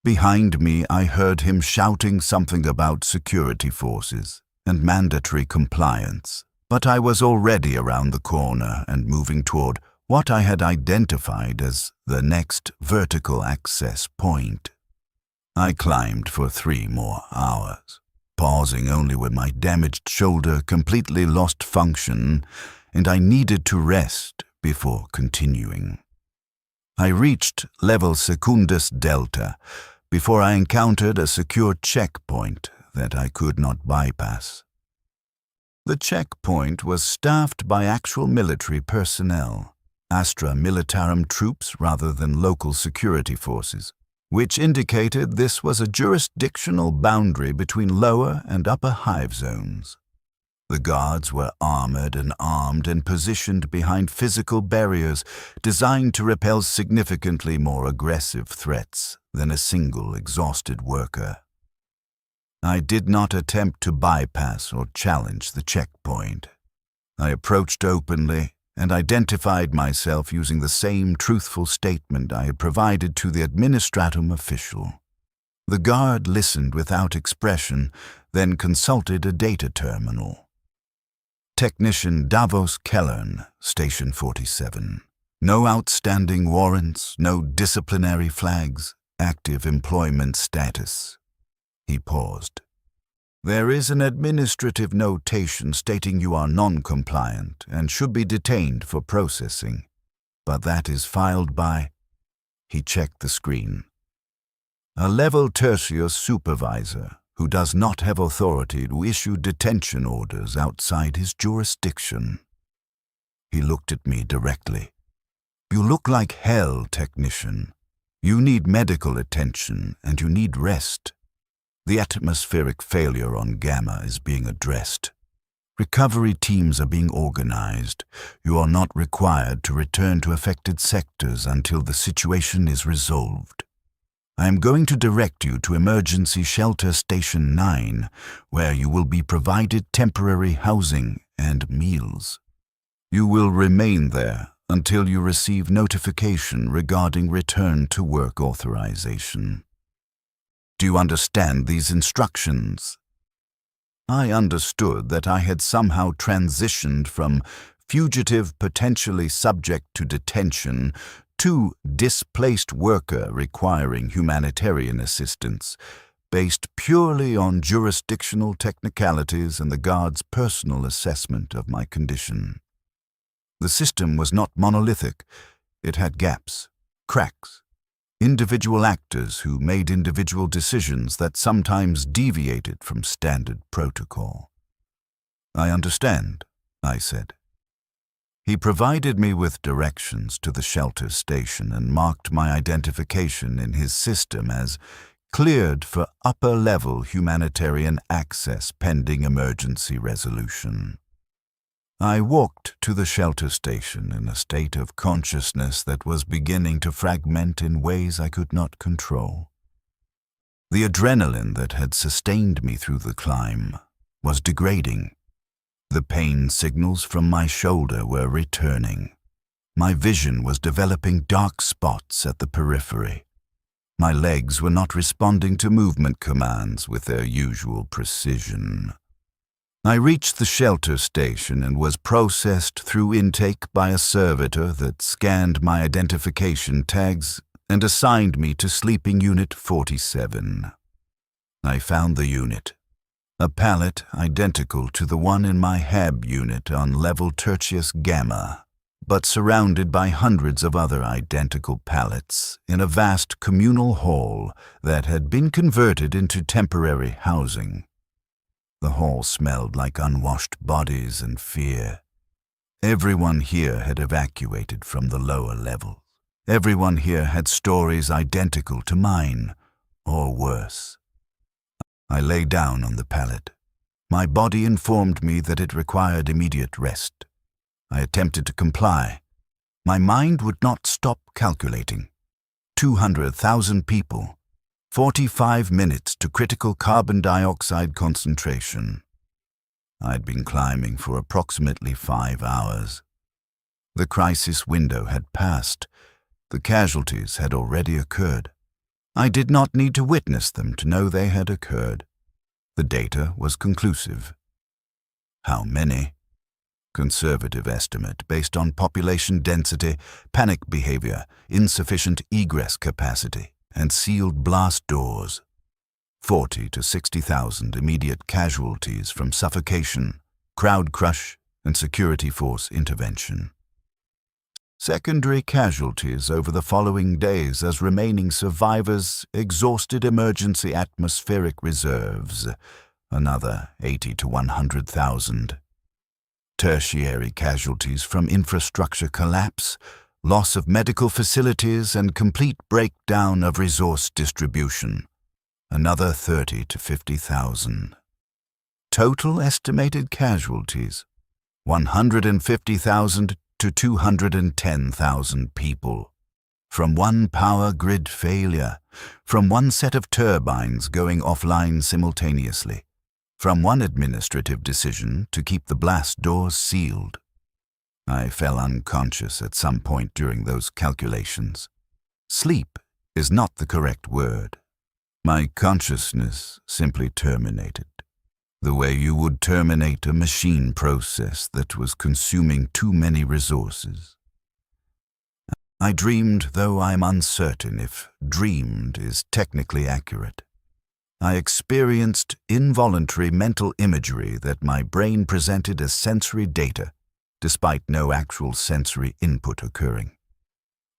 Behind me, I heard him shouting something about security forces and mandatory compliance, but I was already around the corner and moving toward what I had identified as the next vertical access point. I climbed for 3 more hours, pausing only when my damaged shoulder completely lost function and I needed to rest before continuing. I reached level Secundus Delta before I encountered a secure checkpoint that I could not bypass. The checkpoint was staffed by actual military personnel, Astra Militarum troops rather than local security forces, which indicated this was a jurisdictional boundary between lower and upper hive zones. The guards were armored and armed and positioned behind physical barriers designed to repel significantly more aggressive threats than a single exhausted worker. I did not attempt to bypass or challenge the checkpoint. I approached openly and identified myself using the same truthful statement I had provided to the administratum official. The guard listened without expression, then consulted a data terminal. Technician Davos Kellern, Station 47. No outstanding warrants, no disciplinary flags, active employment status. He paused. There is an administrative notation stating you are non-compliant and should be detained for processing, but that is filed by... He checked the screen. A level tertius supervisor who does not have authority to issue detention orders outside his jurisdiction. He looked at me directly. You look like hell, technician. You need medical attention and you need rest. The atmospheric failure on Gamma is being addressed. Recovery teams are being organized. You are not required to return to affected sectors until the situation is resolved. I am going to direct you to Emergency Shelter Station 9, where you will be provided temporary housing and meals. You will remain there until you receive notification regarding return to work authorization. Do you understand these instructions? I understood that I had somehow transitioned from fugitive potentially subject to detention to displaced worker requiring humanitarian assistance, based purely on jurisdictional technicalities and the guard's personal assessment of my condition. The system was not monolithic. It had gaps, cracks, individual actors who made individual decisions that sometimes deviated from standard protocol. I understand, I said. He provided me with directions to the shelter station and marked my identification in his system as cleared for upper-level humanitarian access pending emergency resolution. I walked to the shelter station in a state of consciousness that was beginning to fragment in ways I could not control. The adrenaline that had sustained me through the climb was degrading. The pain signals from my shoulder were returning. My vision was developing dark spots at the periphery. My legs were not responding to movement commands with their usual precision. I reached the shelter station and was processed through intake by a servitor that scanned my identification tags and assigned me to Sleeping Unit 47. I found the unit. A pallet identical to the one in my HAB unit on level Tertius Gamma, but surrounded by hundreds of other identical pallets in a vast communal hall that had been converted into temporary housing. The hall smelled like unwashed bodies and fear. Everyone here had evacuated from the lower levels. Everyone here had stories identical to mine, or worse. I lay down on the pallet. My body informed me that it required immediate rest. I attempted to comply. My mind would not stop calculating. 200,000 people, 45 minutes to critical carbon dioxide concentration. I'd been climbing for approximately 5 hours. The crisis window had passed. The casualties had already occurred. I did not need to witness them to know they had occurred. The data was conclusive. How many? Conservative estimate based on population density, panic behavior, insufficient egress capacity, and sealed blast doors. 40 to 60,000 immediate casualties from suffocation, crowd crush, and security force intervention. Secondary casualties over the following days as remaining survivors exhausted emergency atmospheric reserves, another 80 to 100,000. Tertiary casualties from infrastructure collapse, loss of medical facilities, and complete breakdown of resource distribution, another 30 to 50,000. Total estimated casualties, 150,000 to 210,000 people, from one power grid failure, from one set of turbines going offline simultaneously, from one administrative decision to keep the blast doors sealed. I fell unconscious at some point during those calculations. Sleep is not the correct word. My consciousness simply terminated, the way you would terminate a machine process that was consuming too many resources. I dreamed, though I'm uncertain if dreamed is technically accurate. I experienced involuntary mental imagery that my brain presented as sensory data, despite no actual sensory input occurring.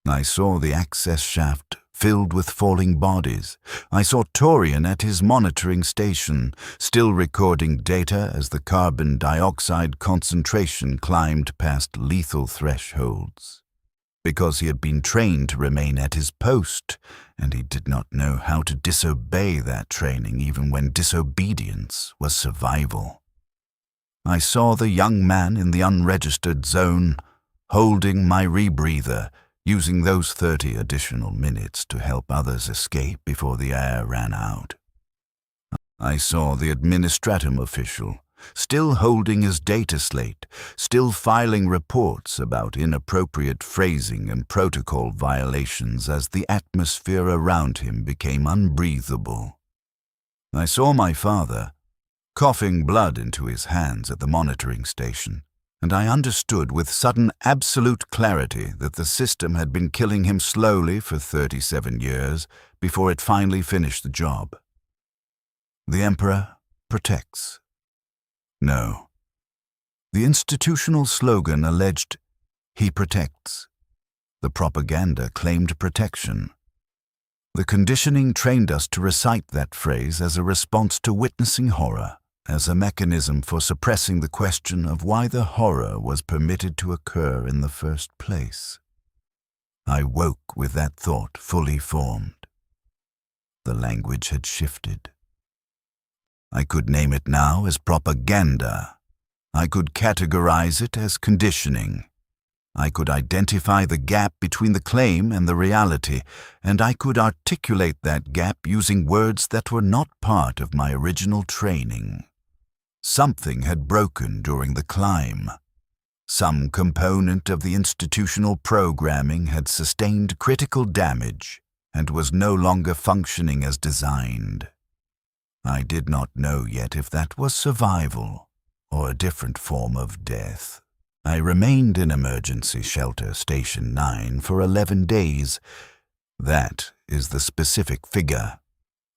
I saw the access shaft filled with falling bodies. I saw Torian at his monitoring station, still recording data as the carbon dioxide concentration climbed past lethal thresholds. Because he had been trained to remain at his post, and he did not know how to disobey that training even when disobedience was survival. I saw the young man in the unregistered zone, holding my rebreather, using those 30 additional minutes to help others escape before the air ran out. I saw the administratum official, still holding his data slate, still filing reports about inappropriate phrasing and protocol violations as the atmosphere around him became unbreathable. I saw my father, coughing blood into his hands at the monitoring station, and I understood with sudden absolute clarity that the system had been killing him slowly for 37 years before it finally finished the job. The Emperor protects. No. The institutional slogan alleged, "He protects." The propaganda claimed protection. The conditioning trained us to recite that phrase as a response to witnessing horror, as a mechanism for suppressing the question of why the horror was permitted to occur in the first place. I woke with that thought fully formed. The language had shifted. I could name it now as propaganda. I could categorize it as conditioning. I could identify the gap between the claim and the reality, and I could articulate that gap using words that were not part of my original training. Something had broken during the climb. Some component of the institutional programming had sustained critical damage and was no longer functioning as designed. I did not know yet if that was survival or a different form of death. I remained in Emergency Shelter Station 9 for 11 days. That is the specific figure,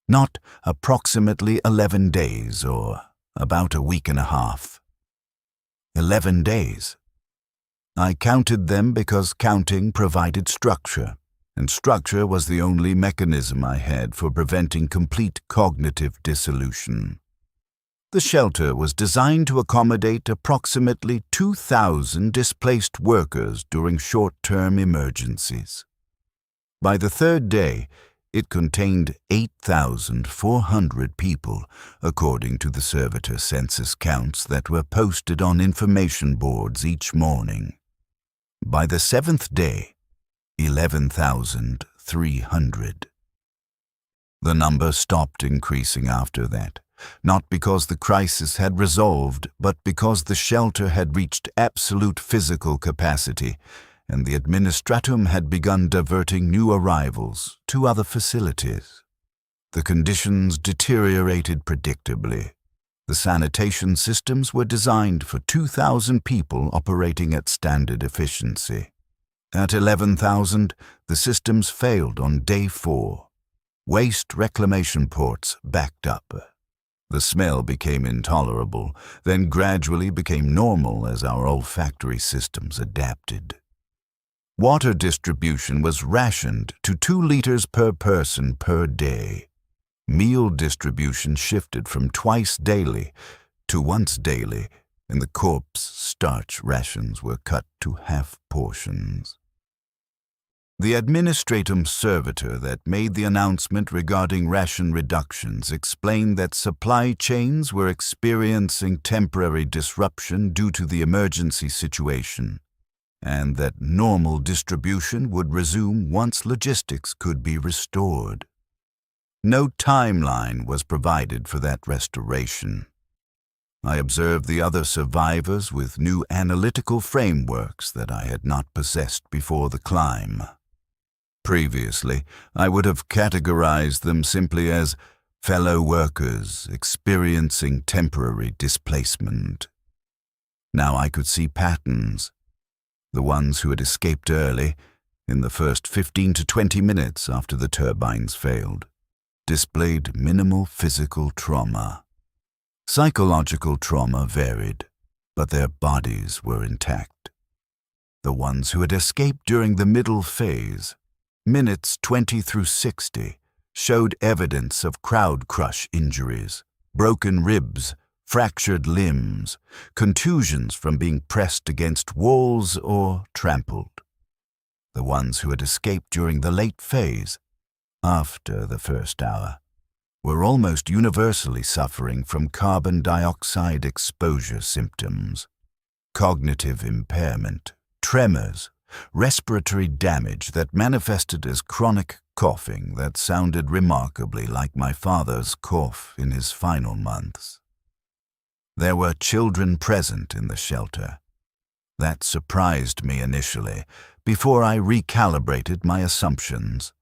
not approximately 11 days or about a week and a half. 11 days. I counted them because counting provided structure, and structure was the only mechanism I had for preventing complete cognitive dissolution. The shelter was designed to accommodate approximately 2,000 displaced workers during short-term emergencies. By the third day, it contained 8,400 people, according to the servitor census counts that were posted on information boards each morning. By the seventh day, 11,300. The number stopped increasing after that, not because the crisis had resolved, but because the shelter had reached absolute physical capacity, and the administratum had begun diverting new arrivals to other facilities. The conditions deteriorated predictably. The sanitation systems were designed for 2,000 people operating at standard efficiency. At 11,000, the systems failed on day 4. Waste reclamation ports backed up. The smell became intolerable, then gradually became normal as our olfactory systems adapted. Water distribution was rationed to 2 liters per person per day. Meal distribution shifted from twice daily to once daily, and the corpse starch rations were cut to half portions. The administratum servitor that made the announcement regarding ration reductions explained that supply chains were experiencing temporary disruption due to the emergency situation, and that normal distribution would resume once logistics could be restored. No timeline was provided for that restoration. I observed the other survivors with new analytical frameworks that I had not possessed before the climb. Previously, I would have categorized them simply as fellow workers experiencing temporary displacement. Now I could see patterns. The ones who had escaped early, in the first 15 to 20 minutes after the turbines failed, displayed minimal physical trauma. Psychological trauma varied, but their bodies were intact. The ones who had escaped during the middle phase, minutes 20 through 60, showed evidence of crowd crush injuries, broken ribs, fractured limbs, contusions from being pressed against walls or trampled. The ones who had escaped during the late phase, after the first hour, were almost universally suffering from carbon dioxide exposure symptoms, cognitive impairment, tremors, respiratory damage that manifested as chronic coughing that sounded remarkably like my father's cough in his final months. There were children present in the shelter. That surprised me initially, before I recalibrated my assumptions.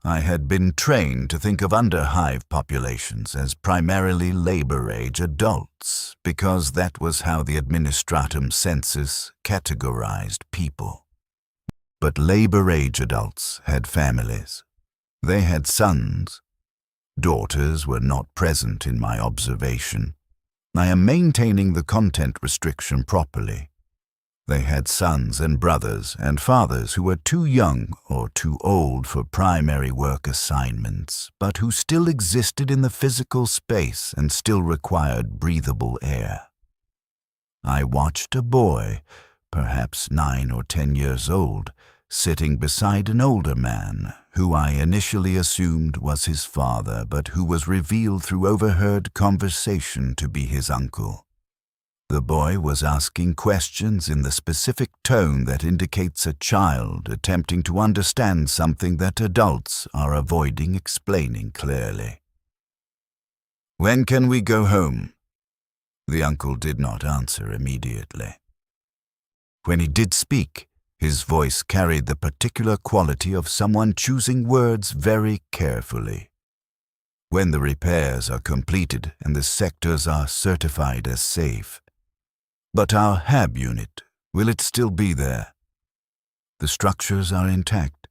I had been trained to think of Underhive populations as primarily labor-age adults, because that was how the Administratum census categorized people. But labor-age adults had families. They had sons. Daughters were not present in my observation. I am maintaining the content restriction properly. They had sons and brothers and fathers who were too young or too old for primary work assignments, but who still existed in the physical space and still required breathable air. I watched a boy, perhaps 9 or 10 years old, sitting beside an older man, who I initially assumed was his father, but who was revealed through overheard conversation to be his uncle. The boy was asking questions in the specific tone that indicates a child attempting to understand something that adults are avoiding explaining clearly. "When can we go home?" The uncle did not answer immediately. When he did speak, his voice carried the particular quality of someone choosing words very carefully. "When the repairs are completed and the sectors are certified as safe. But our HAB unit, will it still be there? The structures are intact.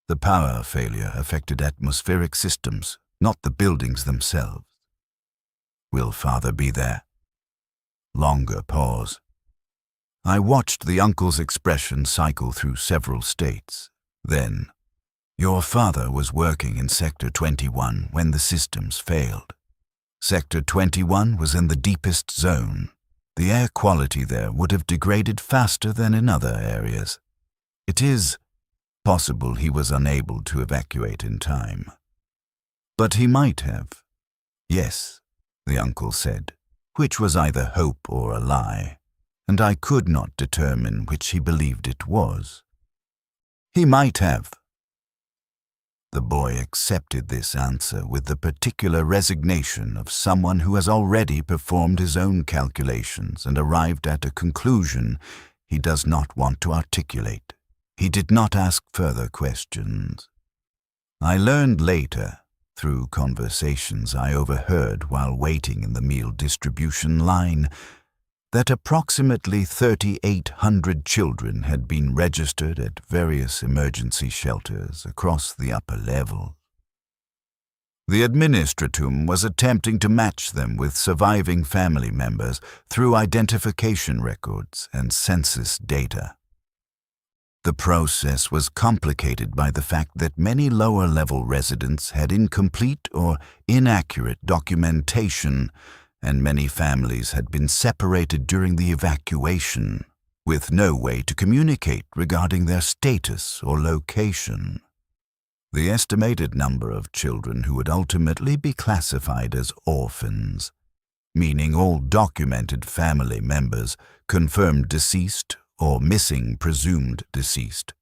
The power failure affected atmospheric systems, not the buildings themselves. Will Father be there?" Longer pause. I watched the uncle's expression cycle through several states. Then, "Your father was working in Sector 21 when the systems failed. Sector 21 was in the deepest zone. The air quality there would have degraded faster than in other areas. It is possible he was unable to evacuate in time. But he might have." "Yes," the uncle said, which was either hope or a lie, and I could not determine which he believed it was. "He might have." The boy accepted this answer with the particular resignation of someone who has already performed his own calculations and arrived at a conclusion he does not want to articulate. He did not ask further questions. I learned later, through conversations I overheard while waiting in the meal distribution line, that approximately 3,800 children had been registered at various emergency shelters across the upper level. The Administratum was attempting to match them with surviving family members through identification records and census data. The process was complicated by the fact that many lower-level residents had incomplete or inaccurate documentation, and many families had been separated during the evacuation, with no way to communicate regarding their status or location. The estimated number of children who would ultimately be classified as orphans, meaning all documented family members confirmed deceased or missing presumed deceased,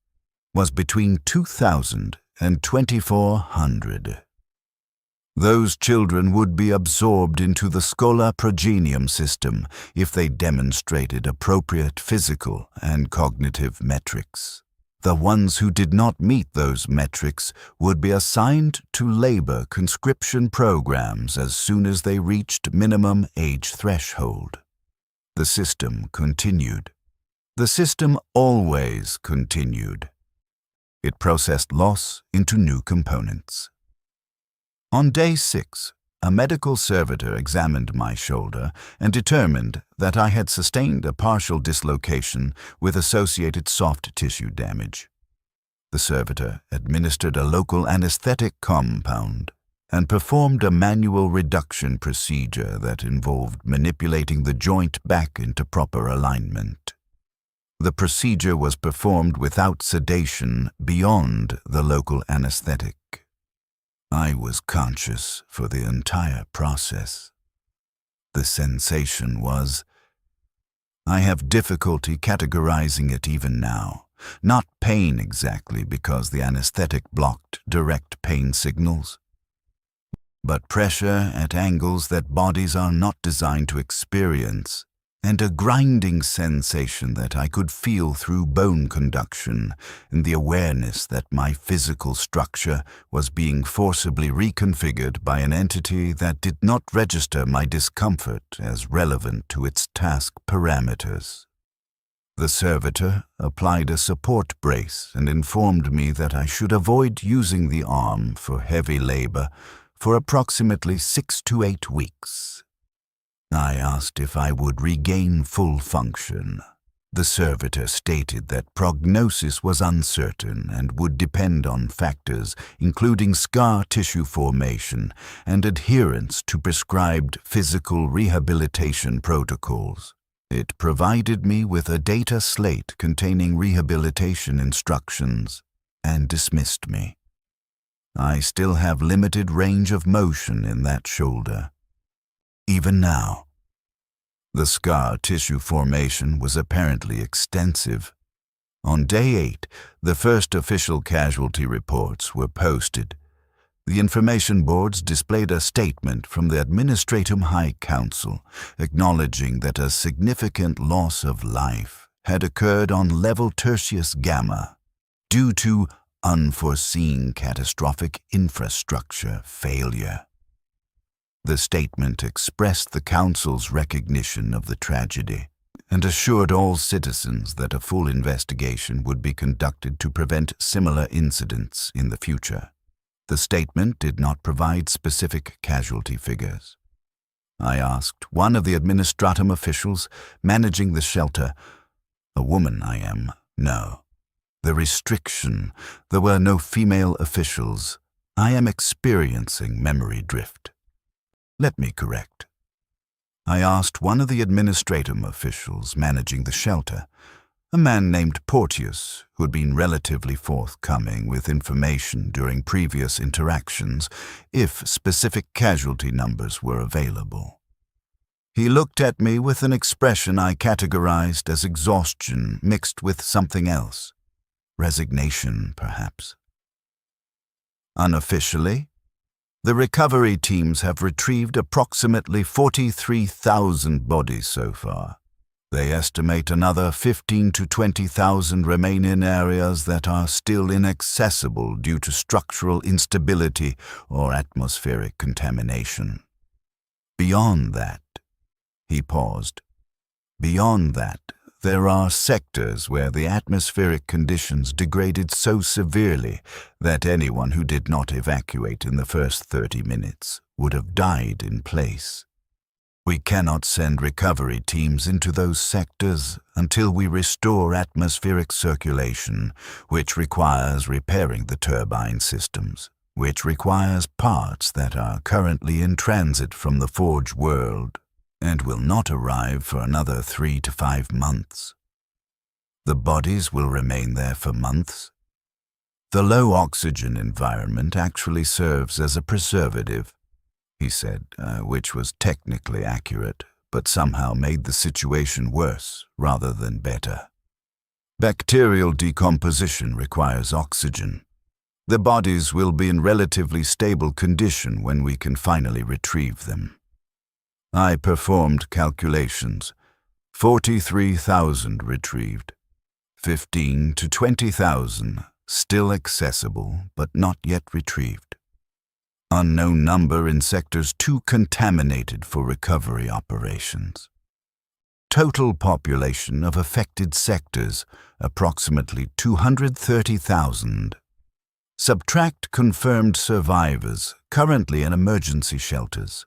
was between 2,000 and 2,400. Those children would be absorbed into the Schola Progenium system if they demonstrated appropriate physical and cognitive metrics. The ones who did not meet those metrics would be assigned to labor conscription programs as soon as they reached minimum age threshold. The system continued. The system always continued. It processed loss into new components. On day 6, a medical servitor examined my shoulder and determined that I had sustained a partial dislocation with associated soft tissue damage. The servitor administered a local anesthetic compound and performed a manual reduction procedure that involved manipulating the joint back into proper alignment. The procedure was performed without sedation beyond the local anesthetic. I was conscious for the entire process. The sensation was, I have difficulty categorizing it even now. Not pain exactly, because the anesthetic blocked direct pain signals, but pressure at angles that bodies are not designed to experience, and a grinding sensation that I could feel through bone conduction, and the awareness that my physical structure was being forcibly reconfigured by an entity that did not register my discomfort as relevant to its task parameters. The servitor applied a support brace and informed me that I should avoid using the arm for heavy labor for approximately 6 to 8 weeks. I asked if I would regain full function. The servitor stated that prognosis was uncertain and would depend on factors including scar tissue formation and adherence to prescribed physical rehabilitation protocols. It provided me with a data slate containing rehabilitation instructions and dismissed me. I still have limited range of motion in that shoulder. Even now, the scar tissue formation was apparently extensive. On day 8, the first official casualty reports were posted. The information boards displayed a statement from the Administratum High Council acknowledging that a significant loss of life had occurred on level Tertius Gamma due to unforeseen catastrophic infrastructure failure. The statement expressed the Council's recognition of the tragedy and assured all citizens that a full investigation would be conducted to prevent similar incidents in the future. The statement did not provide specific casualty figures. I asked one of the administratum officials managing the shelter, a woman I am, no. The restriction, there were no female officials. I am experiencing memory drift. Let me correct. I asked one of the administratum officials managing the shelter, a man named Porteus, who had been relatively forthcoming with information during previous interactions, if specific casualty numbers were available. He looked at me with an expression I categorized as exhaustion mixed with something else. Resignation, perhaps. Unofficially, the recovery teams have retrieved approximately 43,000 bodies so far. They estimate another 15 to 20,000 remain in areas that are still inaccessible due to structural instability or atmospheric contamination. Beyond that, he paused. Beyond that, there are sectors where the atmospheric conditions degraded so severely that anyone who did not evacuate in the first 30 minutes would have died in place. We cannot send recovery teams into those sectors until we restore atmospheric circulation, which requires repairing the turbine systems, which requires parts that are currently in transit from the Forge world and will not arrive for another 3 to 5 months. The bodies will remain there for months. The low oxygen environment actually serves as a preservative, he said, which was technically accurate, but somehow made the situation worse rather than better. Bacterial decomposition requires oxygen. The bodies will be in relatively stable condition when we can finally retrieve them. I performed calculations. 43,000 retrieved. 15 to 20,000, still accessible but not yet retrieved. Unknown number in sectors too contaminated for recovery operations. Total population of affected sectors, approximately 230,000. Subtract confirmed survivors currently in emergency shelters,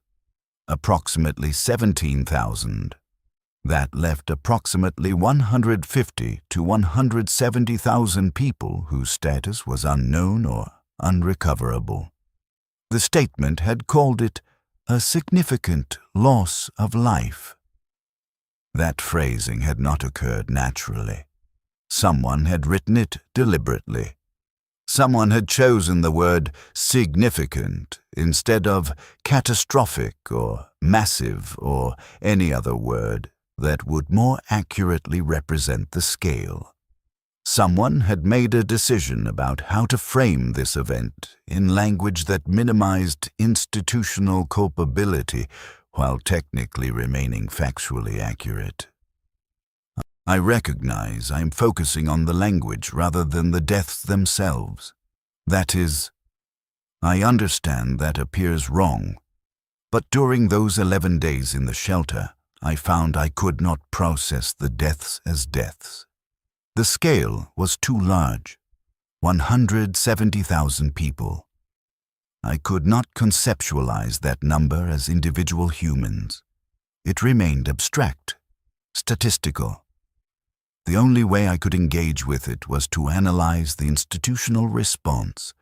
approximately 17,000. That left approximately 150 to 170,000 people whose status was unknown or unrecoverable. The statement had called it a significant loss of life. That phrasing had not occurred naturally. Someone had written it deliberately. Someone had chosen the word significant instead of catastrophic or massive or any other word that would more accurately represent the scale. Someone had made a decision about how to frame this event in language that minimized institutional culpability while technically remaining factually accurate. I recognize I'm focusing on the language rather than the deaths themselves. That is, I understand that appears wrong, but during those 11 days in the shelter, I found I could not process the deaths as deaths. The scale was too large, 170,000 people. I could not conceptualize that number as individual humans. It remained abstract, statistical. The only way I could engage with it was to analyze the institutional response,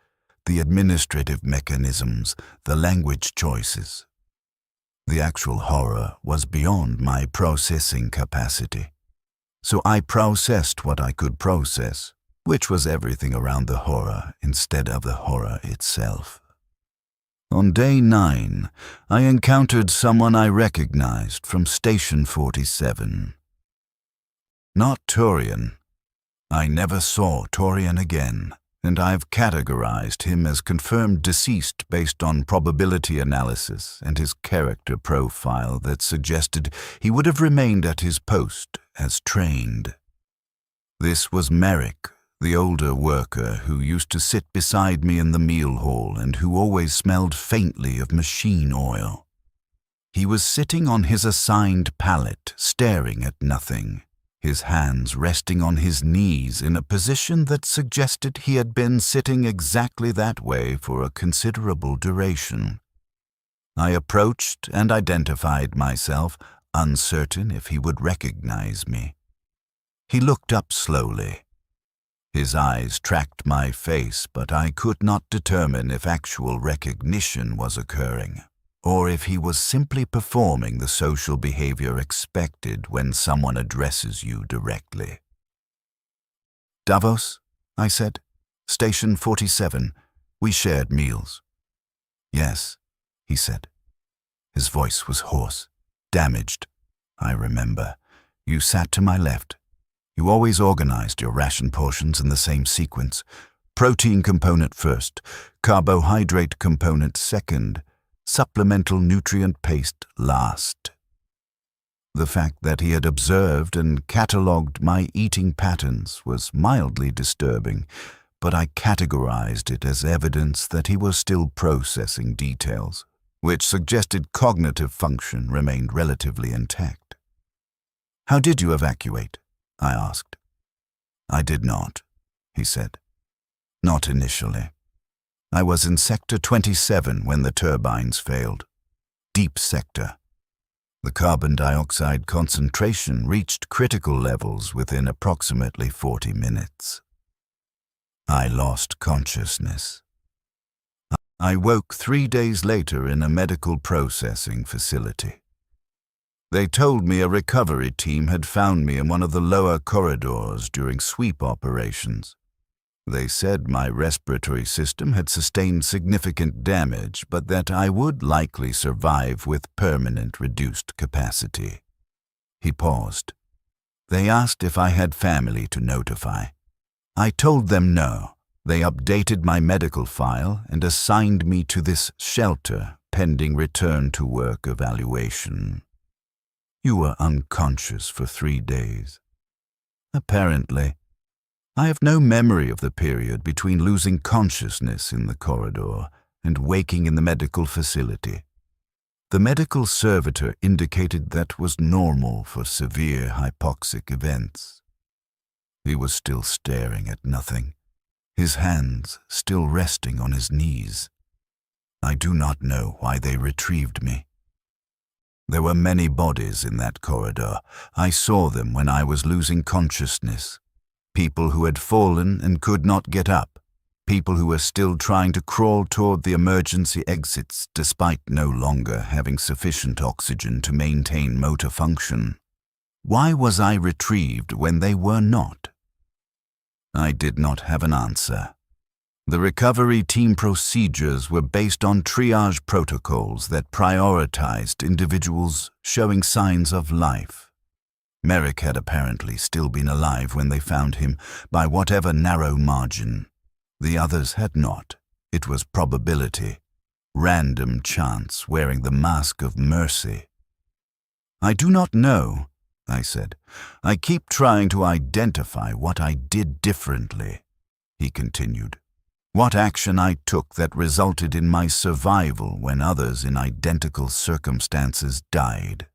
the administrative mechanisms, the language choices. The actual horror was beyond my processing capacity. So I processed what I could process, which was everything around the horror instead of the horror itself. On day 9, I encountered someone I recognized from Station 47. Not Turian. I never saw Turian again, and I've categorized him as confirmed deceased based on probability analysis and his character profile that suggested he would have remained at his post as trained. This was Merrick, the older worker who used to sit beside me in the meal hall and who always smelled faintly of machine oil. He was sitting on his assigned pallet, staring at nothing, his hands resting on his knees in a position that suggested he had been sitting exactly that way for a considerable duration. I approached and identified myself, uncertain if he would recognize me. He looked up slowly. His eyes tracked my face, but I could not determine if actual recognition was occurring, or if he was simply performing the social behavior expected when someone addresses you directly. "Davos," I said. "Station 47. We shared meals." "Yes," he said. His voice was hoarse, damaged. "I remember. You sat to my left. You always organized your ration portions in the same sequence. Protein component first, carbohydrate component second, supplemental nutrient paste last." The fact that he had observed and catalogued my eating patterns was mildly disturbing, but I categorized it as evidence that he was still processing details, which suggested cognitive function remained relatively intact. "How did you evacuate?" I asked. "I did not," he said. "Not initially. I was in Sector 27 when the turbines failed. Deep sector. The carbon dioxide concentration reached critical levels within approximately 40 minutes. I lost consciousness. I woke 3 days later in a medical processing facility. They told me a recovery team had found me in one of the lower corridors during sweep operations. They said my respiratory system had sustained significant damage, but that I would likely survive with permanent reduced capacity. He paused. They asked if I had family to notify. I told them no. They updated my medical file and assigned me to this shelter pending return to work evaluation. "You were unconscious for 3 days." "Apparently," I have no memory of the period between losing consciousness in the corridor and waking in the medical facility. The medical servitor indicated that was normal for severe hypoxic events. He was still staring at nothing, his hands still resting on his knees. I do not know why they retrieved me. There were many bodies in that corridor. I saw them when I was losing consciousness. People who had fallen and could not get up. People who were still trying to crawl toward the emergency exits despite no longer having sufficient oxygen to maintain motor function. Why was I retrieved when they were not? I did not have an answer. The recovery team procedures were based on triage protocols that prioritized individuals showing signs of life. Merrick had apparently still been alive when they found him, by whatever narrow margin. The others had not. It was probability, random chance wearing the mask of mercy. I do not know, I said. I keep trying to identify what I did differently, he continued. What action I took that resulted in my survival when others in identical circumstances died.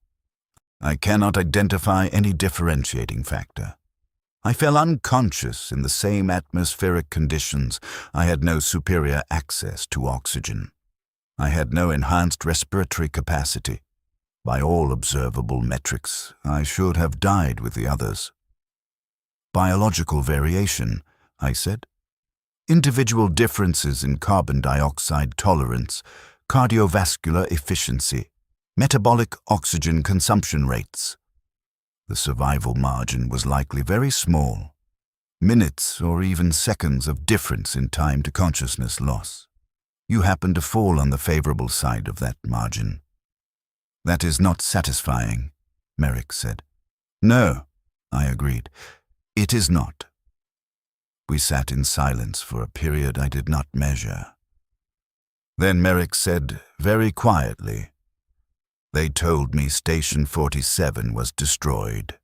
I cannot identify any differentiating factor. I fell unconscious in the same atmospheric conditions. I had no superior access to oxygen. I had no enhanced respiratory capacity. By all observable metrics, I should have died with the others. Biological variation, I said. Individual differences in carbon dioxide tolerance, cardiovascular efficiency, metabolic oxygen consumption rates. The survival margin was likely very small, minutes or even seconds of difference in time to consciousness loss. You happen to fall on the favorable side of that margin. That is not satisfying, Merrick said. No, I agreed. It is not. We sat in silence for a period I did not measure. Then Merrick said, very quietly, "They told me Station 47 was destroyed.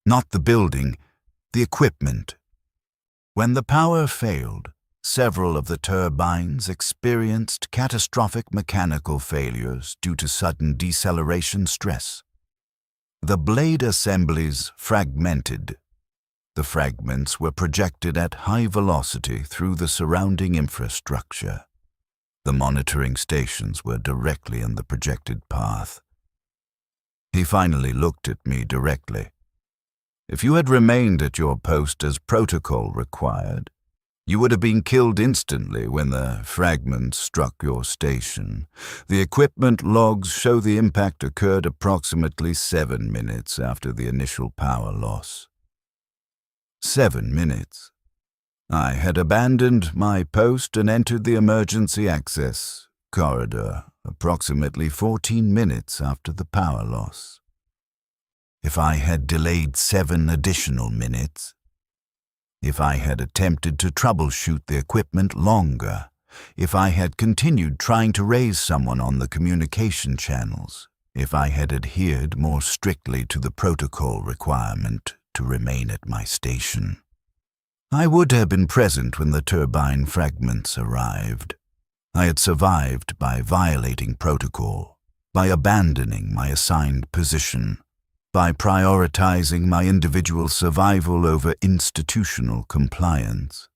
Not the building, the equipment. When the power failed, several of the turbines experienced catastrophic mechanical failures due to sudden deceleration stress. The blade assemblies fragmented. The fragments were projected at high velocity through the surrounding infrastructure. The monitoring stations were directly in the projected path." He finally looked at me directly. "If you had remained at your post as protocol required, you would have been killed instantly when the fragments struck your station. The equipment logs show the impact occurred approximately 7 minutes after the initial power loss." 7 minutes. I had abandoned my post and entered the emergency access corridor approximately 14 minutes after the power loss. If I had delayed 7 additional minutes, if I had attempted to troubleshoot the equipment longer, if I had continued trying to raise someone on the communication channels, if I had adhered more strictly to the protocol requirement to remain at my station, I would have been present when the turbine fragments arrived. I had survived by violating protocol, by abandoning my assigned position, by prioritizing my individual survival over institutional compliance.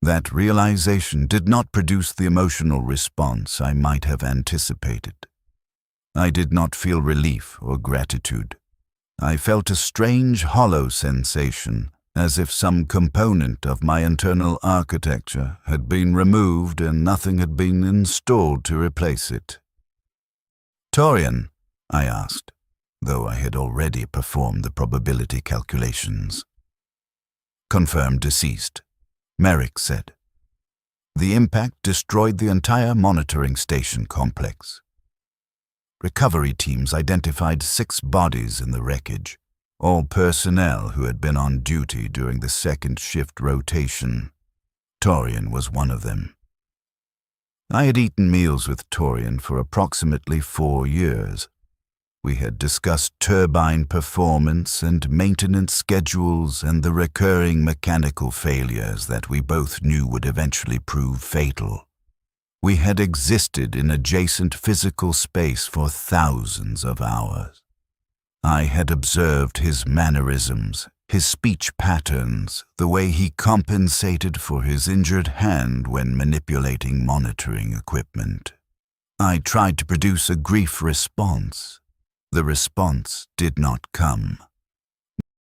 That realization did not produce the emotional response I might have anticipated. I did not feel relief or gratitude. I felt a strange, hollow sensation, as if some component of my internal architecture had been removed and nothing had been installed to replace it. "Torian," I asked, though I had already performed the probability calculations. "Confirmed deceased," Merrick said. "The impact destroyed the entire monitoring station complex." Recovery teams identified 6 bodies in the wreckage, all personnel who had been on duty during the second shift rotation. Torian was one of them. I had eaten meals with Torian for approximately 4 years. We had discussed turbine performance and maintenance schedules and the recurring mechanical failures that we both knew would eventually prove fatal. We had existed in adjacent physical space for thousands of hours. I had observed his mannerisms, his speech patterns, the way he compensated for his injured hand when manipulating monitoring equipment. I tried to produce a grief response. The response did not come.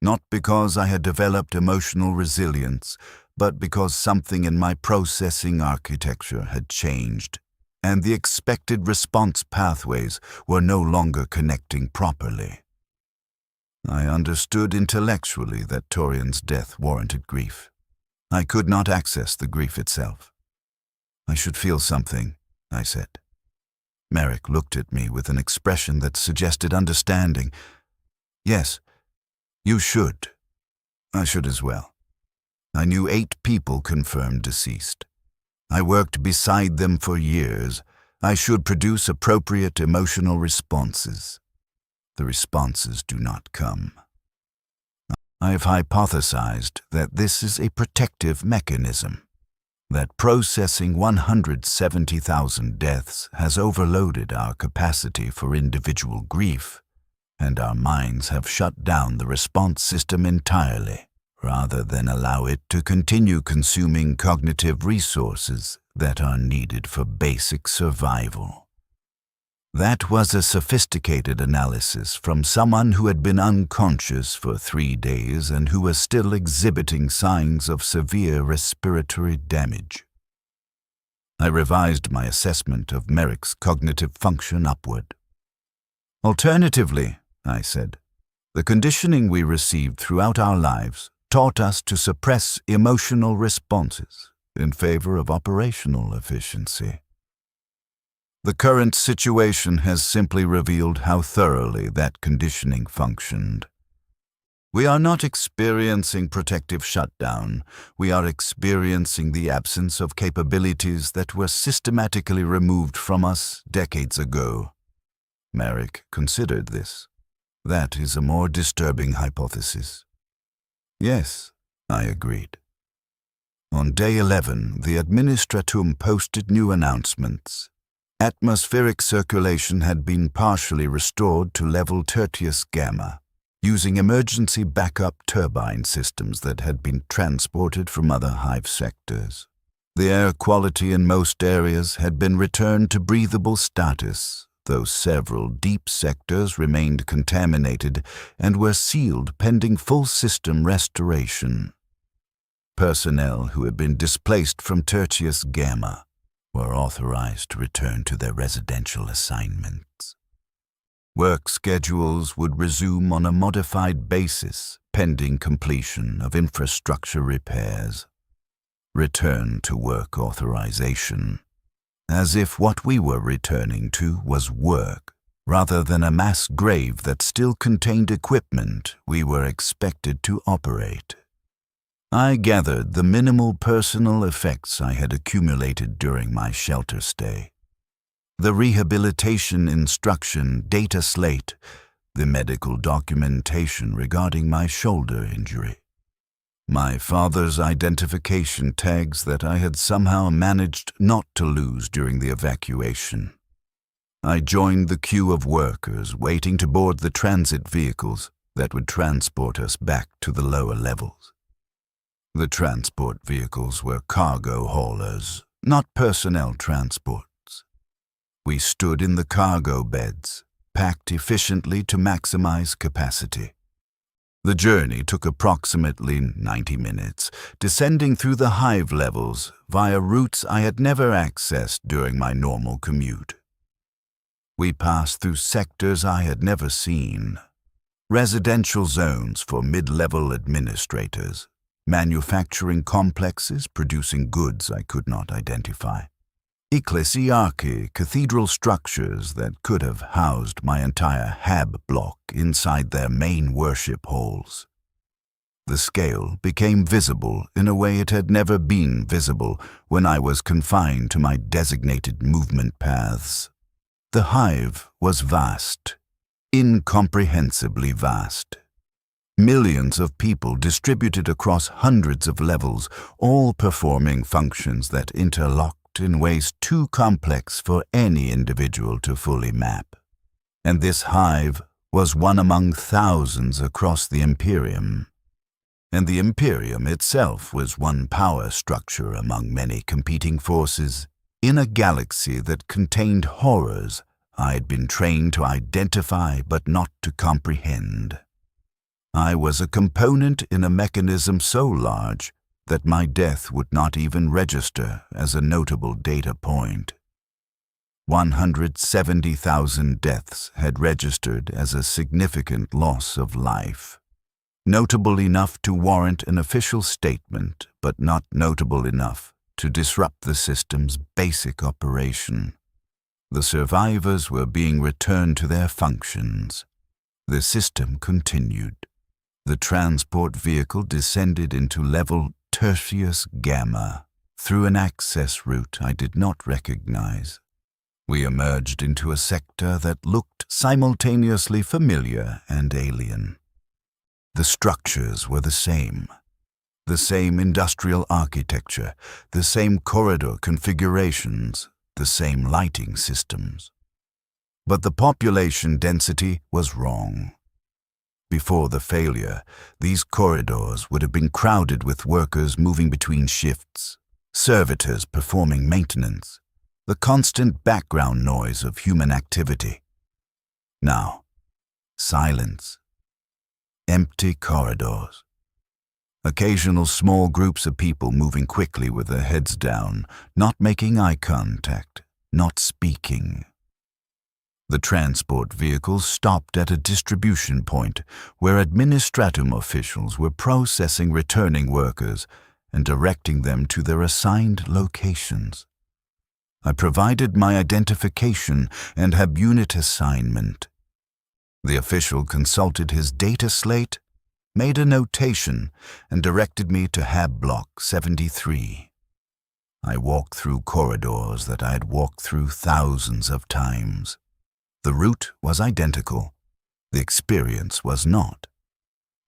Not because I had developed emotional resilience, but because something in my processing architecture had changed, and the expected response pathways were no longer connecting properly. I understood intellectually that Torian's death warranted grief. I could not access the grief itself. I should feel something, I said. Merrick looked at me with an expression that suggested understanding. Yes, you should. I should as well. I knew 8 people confirmed deceased. I worked beside them for years. I should produce appropriate emotional responses. The responses do not come. I have hypothesized that this is a protective mechanism, that processing 170,000 deaths has overloaded our capacity for individual grief, and our minds have shut down the response system entirely, rather than allow it to continue consuming cognitive resources that are needed for basic survival. That was a sophisticated analysis from someone who had been unconscious for 3 days and who was still exhibiting signs of severe respiratory damage. I revised my assessment of Merrick's cognitive function upward. Alternatively, I said, the conditioning we received throughout our lives taught us to suppress emotional responses in favor of operational efficiency. The current situation has simply revealed how thoroughly that conditioning functioned. We are not experiencing protective shutdown. We are experiencing the absence of capabilities that were systematically removed from us decades ago. Merrick considered this. That is a more disturbing hypothesis. Yes, I agreed. On day 11, the Administratum posted new announcements. Atmospheric circulation had been partially restored to level Tertius Gamma, using emergency backup turbine systems that had been transported from other hive sectors. The air quality in most areas had been returned to breathable status, though several deep sectors remained contaminated and were sealed pending full system restoration. Personnel who had been displaced from Tertius Gamma were authorized to return to their residential assignments. Work schedules would resume on a modified basis pending completion of infrastructure repairs. Return to work authorization, as if what we were returning to was work, rather than a mass grave that still contained equipment we were expected to operate. I gathered the minimal personal effects I had accumulated during my shelter stay. The rehabilitation instruction data slate, the medical documentation regarding my shoulder injury, my father's identification tags that I had somehow managed not to lose during the evacuation. I joined the queue of workers waiting to board the transit vehicles that would transport us back to the lower levels. The transport vehicles were cargo haulers, not personnel transports. We stood in the cargo beds, packed efficiently to maximize capacity. The journey took approximately 90 minutes, descending through the hive levels via routes I had never accessed during my normal commute. We passed through sectors I had never seen, residential zones for mid-level administrators, manufacturing complexes producing goods I could not identify, ecclesiarchy, cathedral structures that could have housed my entire hab block inside their main worship halls. The scale became visible in a way it had never been visible when I was confined to my designated movement paths. The hive was vast, incomprehensibly vast. Millions of people distributed across hundreds of levels, all performing functions that interlocked in ways too complex for any individual to fully map. And this hive was one among thousands across the Imperium. And the Imperium itself was one power structure among many competing forces in a galaxy that contained horrors I had been trained to identify but not to comprehend. I was a component in a mechanism so large that my death would not even register as a notable data point. 170,000 deaths had registered as a significant loss of life. Notable enough to warrant an official statement, but not notable enough to disrupt the system's basic operation. The survivors were being returned to their functions. The system continued. The transport vehicle descended into level Tertius Gamma through an access route I did not recognize. We emerged into a sector that looked simultaneously familiar and alien. The structures were the same industrial architecture, the same corridor configurations, the same lighting systems. But the population density was wrong. Before the failure, these corridors would have been crowded with workers moving between shifts, servitors performing maintenance, the constant background noise of human activity. Now, silence. Empty corridors. Occasional small groups of people moving quickly with their heads down, not making eye contact, not speaking. The transport vehicles stopped at a distribution point where administratum officials were processing returning workers and directing them to their assigned locations. I provided my identification and hab unit assignment. The official consulted his data slate, made a notation, and directed me to Hab Block 73. I walked through corridors that I had walked through thousands of times. The route was identical. The experience was not.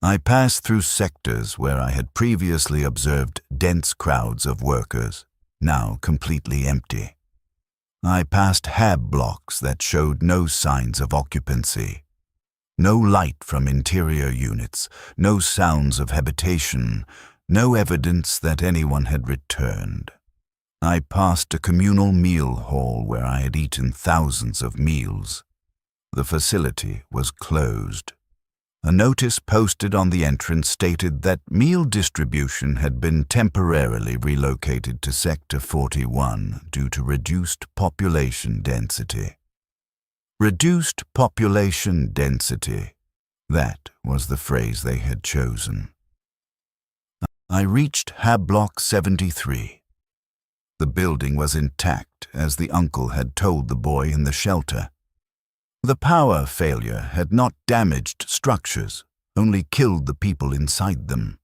I passed through sectors where I had previously observed dense crowds of workers, now completely empty. I passed hab blocks that showed no signs of occupancy. No light from interior units, no sounds of habitation, no evidence that anyone had returned. I passed a communal meal hall where I had eaten thousands of meals. The facility was closed. A notice posted on the entrance stated that meal distribution had been temporarily relocated to Sector 41 due to reduced population density. Reduced population density. That was the phrase they had chosen. I reached Hab Block 73. The building was intact, as the uncle had told the boy in the shelter. The power failure had not damaged structures, only killed the people inside them.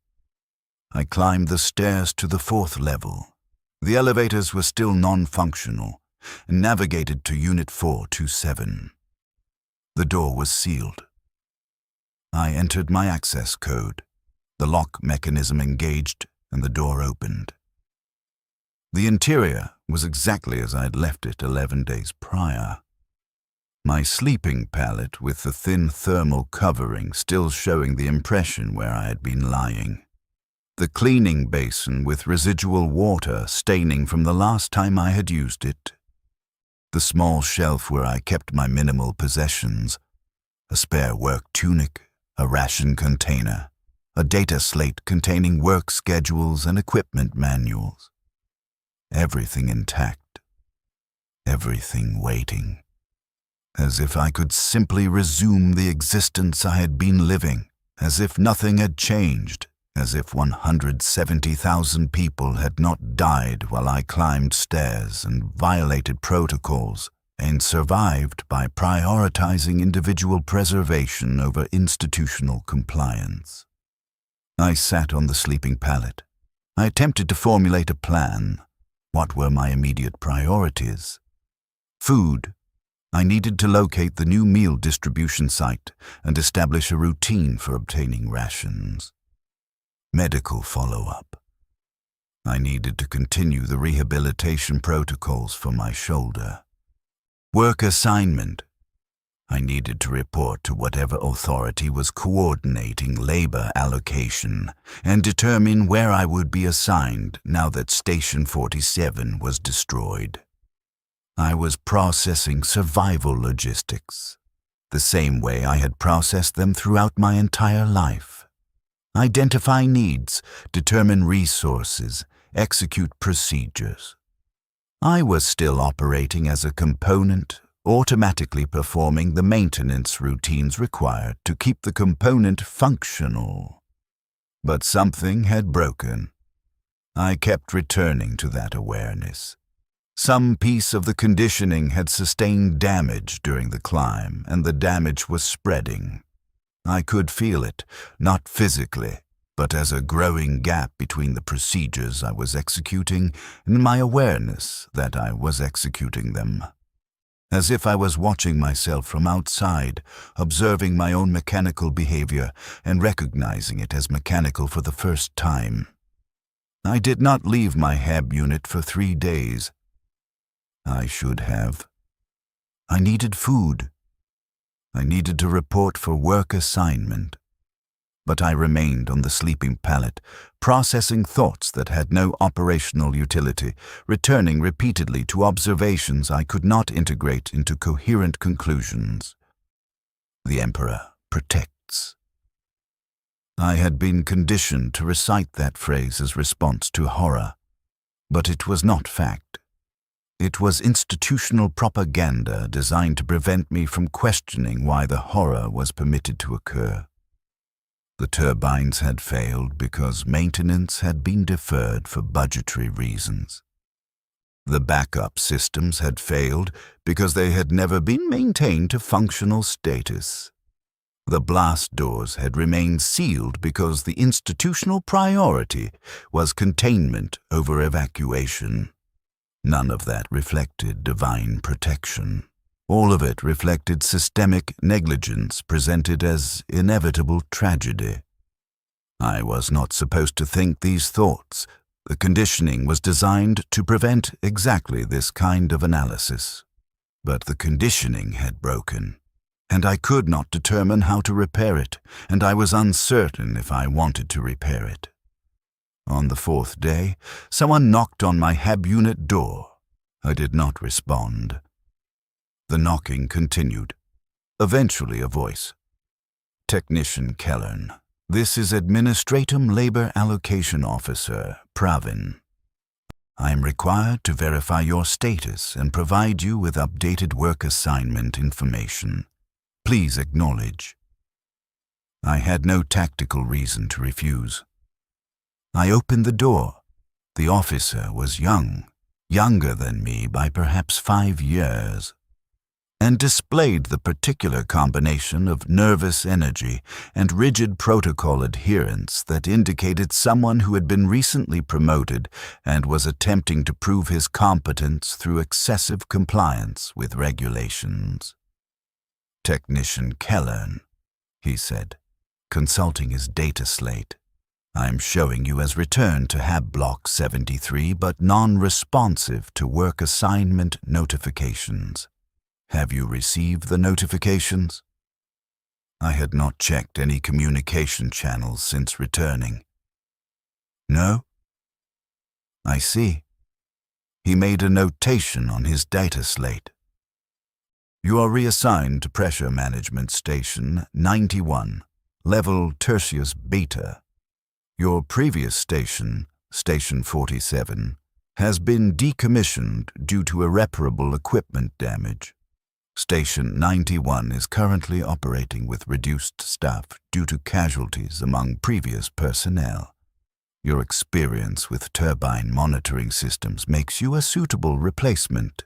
I climbed the stairs to the 4th level. The elevators were still non-functional, and navigated to Unit 427. The door was sealed. I entered my access code. The lock mechanism engaged, and the door opened. The interior was exactly as I had left it 11 days prior. My sleeping pallet with the thin thermal covering still showing the impression where I had been lying. The cleaning basin with residual water staining from the last time I had used it. The small shelf where I kept my minimal possessions. A spare work tunic, a ration container, a data slate containing work schedules and equipment manuals. Everything intact. Everything waiting. As if I could simply resume the existence I had been living, as if nothing had changed, as if 170,000 people had not died while I climbed stairs and violated protocols and survived by prioritizing individual preservation over institutional compliance. I sat on the sleeping pallet. I attempted to formulate a plan. What were my immediate priorities? Food, I needed to locate the new meal distribution site and establish a routine for obtaining rations. Medical follow-up. I needed to continue the rehabilitation protocols for my shoulder. Work assignment. I needed to report to whatever authority was coordinating labor allocation and determine where I would be assigned now that Station 47 was destroyed. I was processing survival logistics, the same way I had processed them throughout my entire life. Identify needs, determine resources, execute procedures. I was still operating as a component, automatically performing the maintenance routines required to keep the component functional. But something had broken. I kept returning to that awareness. Some piece of the conditioning had sustained damage during the climb, and the damage was spreading. I could feel it, not physically, but as a growing gap between the procedures I was executing and my awareness that I was executing them. As if I was watching myself from outside, observing my own mechanical behavior and recognizing it as mechanical for the first time. I did not leave my HAB unit for 3 days. I should have. I needed food. I needed to report for work assignment. But I remained on the sleeping pallet, processing thoughts that had no operational utility, returning repeatedly to observations I could not integrate into coherent conclusions. The Emperor protects. I had been conditioned to recite that phrase as response to horror, but it was not fact. It was institutional propaganda designed to prevent me from questioning why the horror was permitted to occur. The turbines had failed because maintenance had been deferred for budgetary reasons. The backup systems had failed because they had never been maintained to functional status. The blast doors had remained sealed because the institutional priority was containment over evacuation. None of that reflected divine protection. All of it reflected systemic negligence presented as inevitable tragedy. I was not supposed to think these thoughts. The conditioning was designed to prevent exactly this kind of analysis. But the conditioning had broken, and I could not determine how to repair it, and I was uncertain if I wanted to repair it. On the 4th day, someone knocked on my HAB unit door. I did not respond. The knocking continued. Eventually a voice. Technician Kellern. This is Administratum Labor Allocation Officer, Pravin. I am required to verify your status and provide you with updated work assignment information. Please acknowledge. I had no tactical reason to refuse. I opened the door. The officer was young, younger than me by perhaps 5 years, and displayed the particular combination of nervous energy and rigid protocol adherence that indicated someone who had been recently promoted and was attempting to prove his competence through excessive compliance with regulations. Technician Kellern, he said, consulting his data slate. I'm showing you as returned to HAB Block 73 but non-responsive to work assignment notifications. Have you received the notifications? I had not checked any communication channels since returning. No? I see. He made a notation on his data slate. You are reassigned to Pressure Management Station 91, level Tertius Beta. Your previous station, Station 47, has been decommissioned due to irreparable equipment damage. Station 91 is currently operating with reduced staff due to casualties among previous personnel. Your experience with turbine monitoring systems makes you a suitable replacement.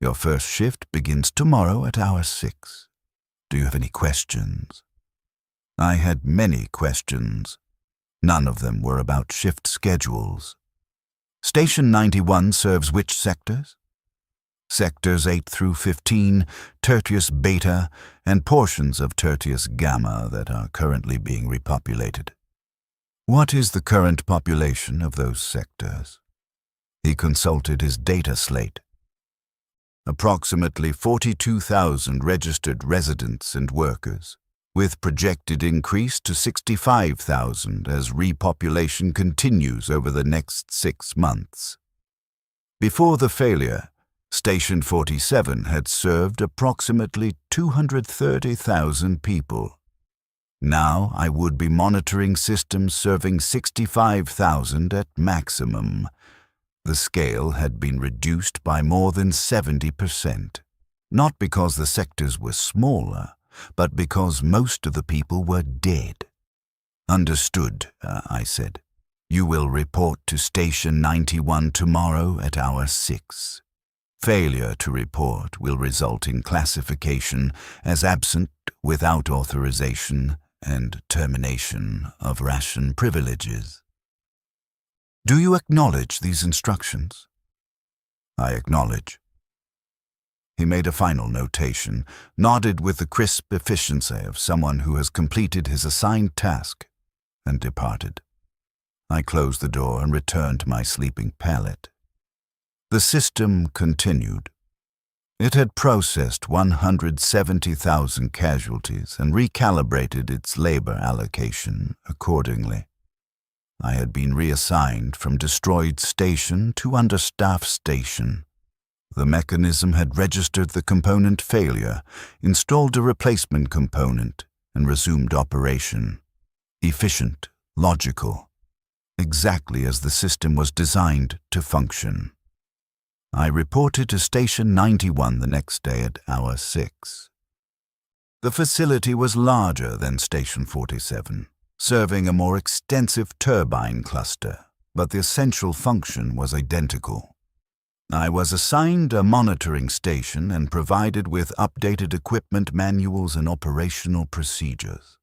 Your first shift begins tomorrow at hour 6. Do you have any questions? I had many questions. None of them were about shift schedules. Station 91 serves which sectors? Sectors 8 through 15, Tertius Beta, and portions of Tertius Gamma that are currently being repopulated. What is the current population of those sectors? He consulted his data slate. Approximately 42,000 registered residents and workers, with projected increase to 65,000 as repopulation continues over the next 6 months. Before the failure, Station 47 had served approximately 230,000 people. Now I would be monitoring systems serving 65,000 at maximum. The scale had been reduced by more than 70%, not because the sectors were smaller, but because most of the people were dead. Understood, I said. You will report to Station 91 tomorrow at hour 6. Failure to report will result in classification as absent without authorization and termination of ration privileges. Do you acknowledge these instructions? I acknowledge. He made a final notation, nodded with the crisp efficiency of someone who has completed his assigned task, and departed. I closed the door and returned to my sleeping pallet. The system continued. It had processed 170,000 casualties and recalibrated its labor allocation accordingly. I had been reassigned from destroyed station to understaffed station. The mechanism had registered the component failure, installed a replacement component, and resumed operation. Efficient, logical, exactly as the system was designed to function. I reported to Station 91 the next day at hour 6. The facility was larger than Station 47, serving a more extensive turbine cluster, but the essential function was identical. I was assigned a monitoring station and provided with updated equipment manuals and operational procedures.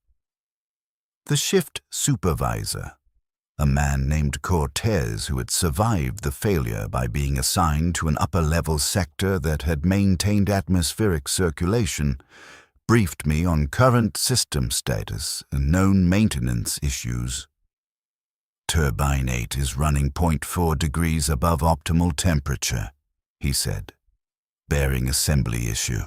The shift supervisor, a man named Cortez who had survived the failure by being assigned to an upper-level sector that had maintained atmospheric circulation, briefed me on current system status and known maintenance issues. Turbine 8 is running 0.4 degrees above optimal temperature, he said. Bearing assembly issue.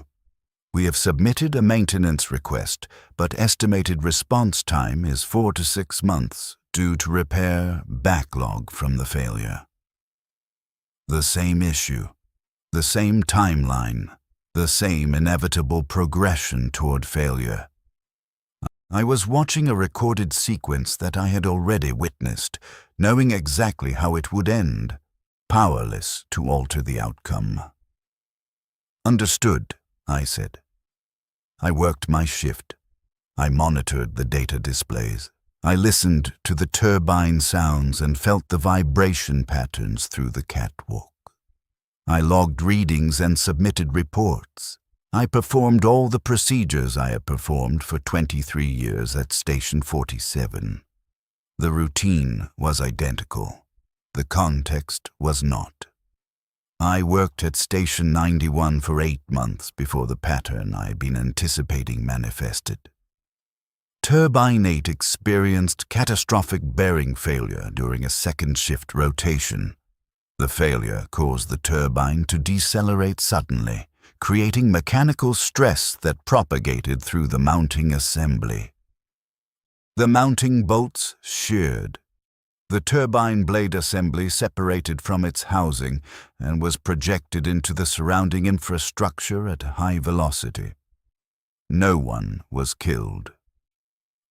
We have submitted a maintenance request, but estimated response time is 4 to 6 months due to repair backlog from the failure. The same issue, the same timeline, the same inevitable progression toward failure. I was watching a recorded sequence that I had already witnessed, knowing exactly how it would end, powerless to alter the outcome. Understood, I said. I worked my shift. I monitored the data displays. I listened to the turbine sounds and felt the vibration patterns through the catwalk. I logged readings and submitted reports. I performed all the procedures I had performed for 23 years at Station 47. The routine was identical. The context was not. I worked at Station 91 for 8 months before the pattern I had been anticipating manifested. Turbine 8 experienced catastrophic bearing failure during a second shift rotation. The failure caused the turbine to decelerate suddenly, creating mechanical stress that propagated through the mounting assembly. The mounting bolts sheared. The turbine blade assembly separated from its housing and was projected into the surrounding infrastructure at high velocity. No one was killed.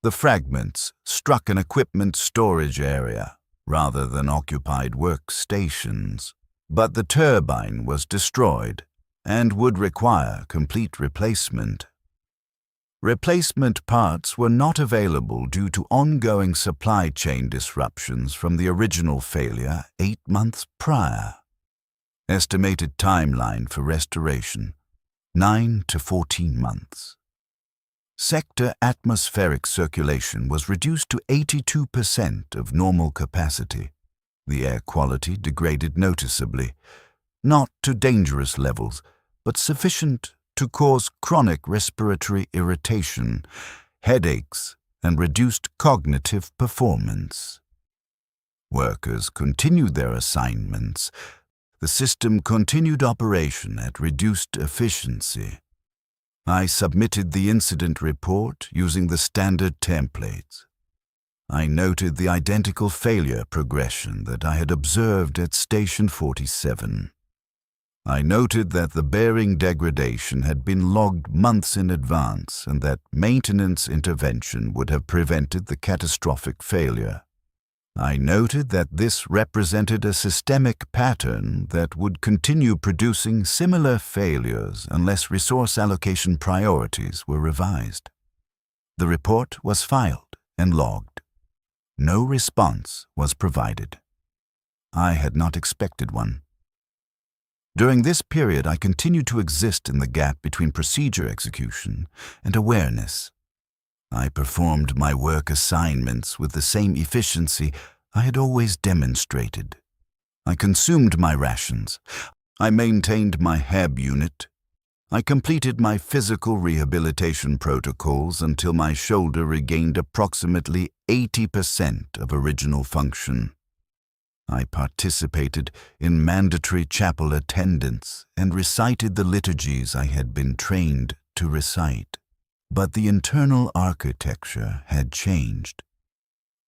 The fragments struck an equipment storage area rather than occupied workstations, but the turbine was destroyed and would require complete replacement. Replacement parts were not available due to ongoing supply chain disruptions from the original failure 8 months prior. Estimated timeline for restoration, 9 to 14 months. Sector atmospheric circulation was reduced to 82% of normal capacity. The air quality degraded noticeably. not to dangerous levels, but sufficient to cause chronic respiratory irritation, headaches, and reduced cognitive performance. Workers continued their assignments. The system continued operation at reduced efficiency. I submitted the incident report using the standard templates. I noted the identical failure progression that I had observed at Station 47. I noted that the bearing degradation had been logged months in advance and that maintenance intervention would have prevented the catastrophic failure. I noted that this represented a systemic pattern that would continue producing similar failures unless resource allocation priorities were revised. The report was filed and logged. No response was provided. I had not expected one. During this period, I continued to exist in the gap between procedure execution and awareness. I performed my work assignments with the same efficiency I had always demonstrated. I consumed my rations. I maintained my HAB unit. I completed my physical rehabilitation protocols until my shoulder regained approximately 80% of original function. I participated in mandatory chapel attendance and recited the liturgies I had been trained to recite. But the internal architecture had changed.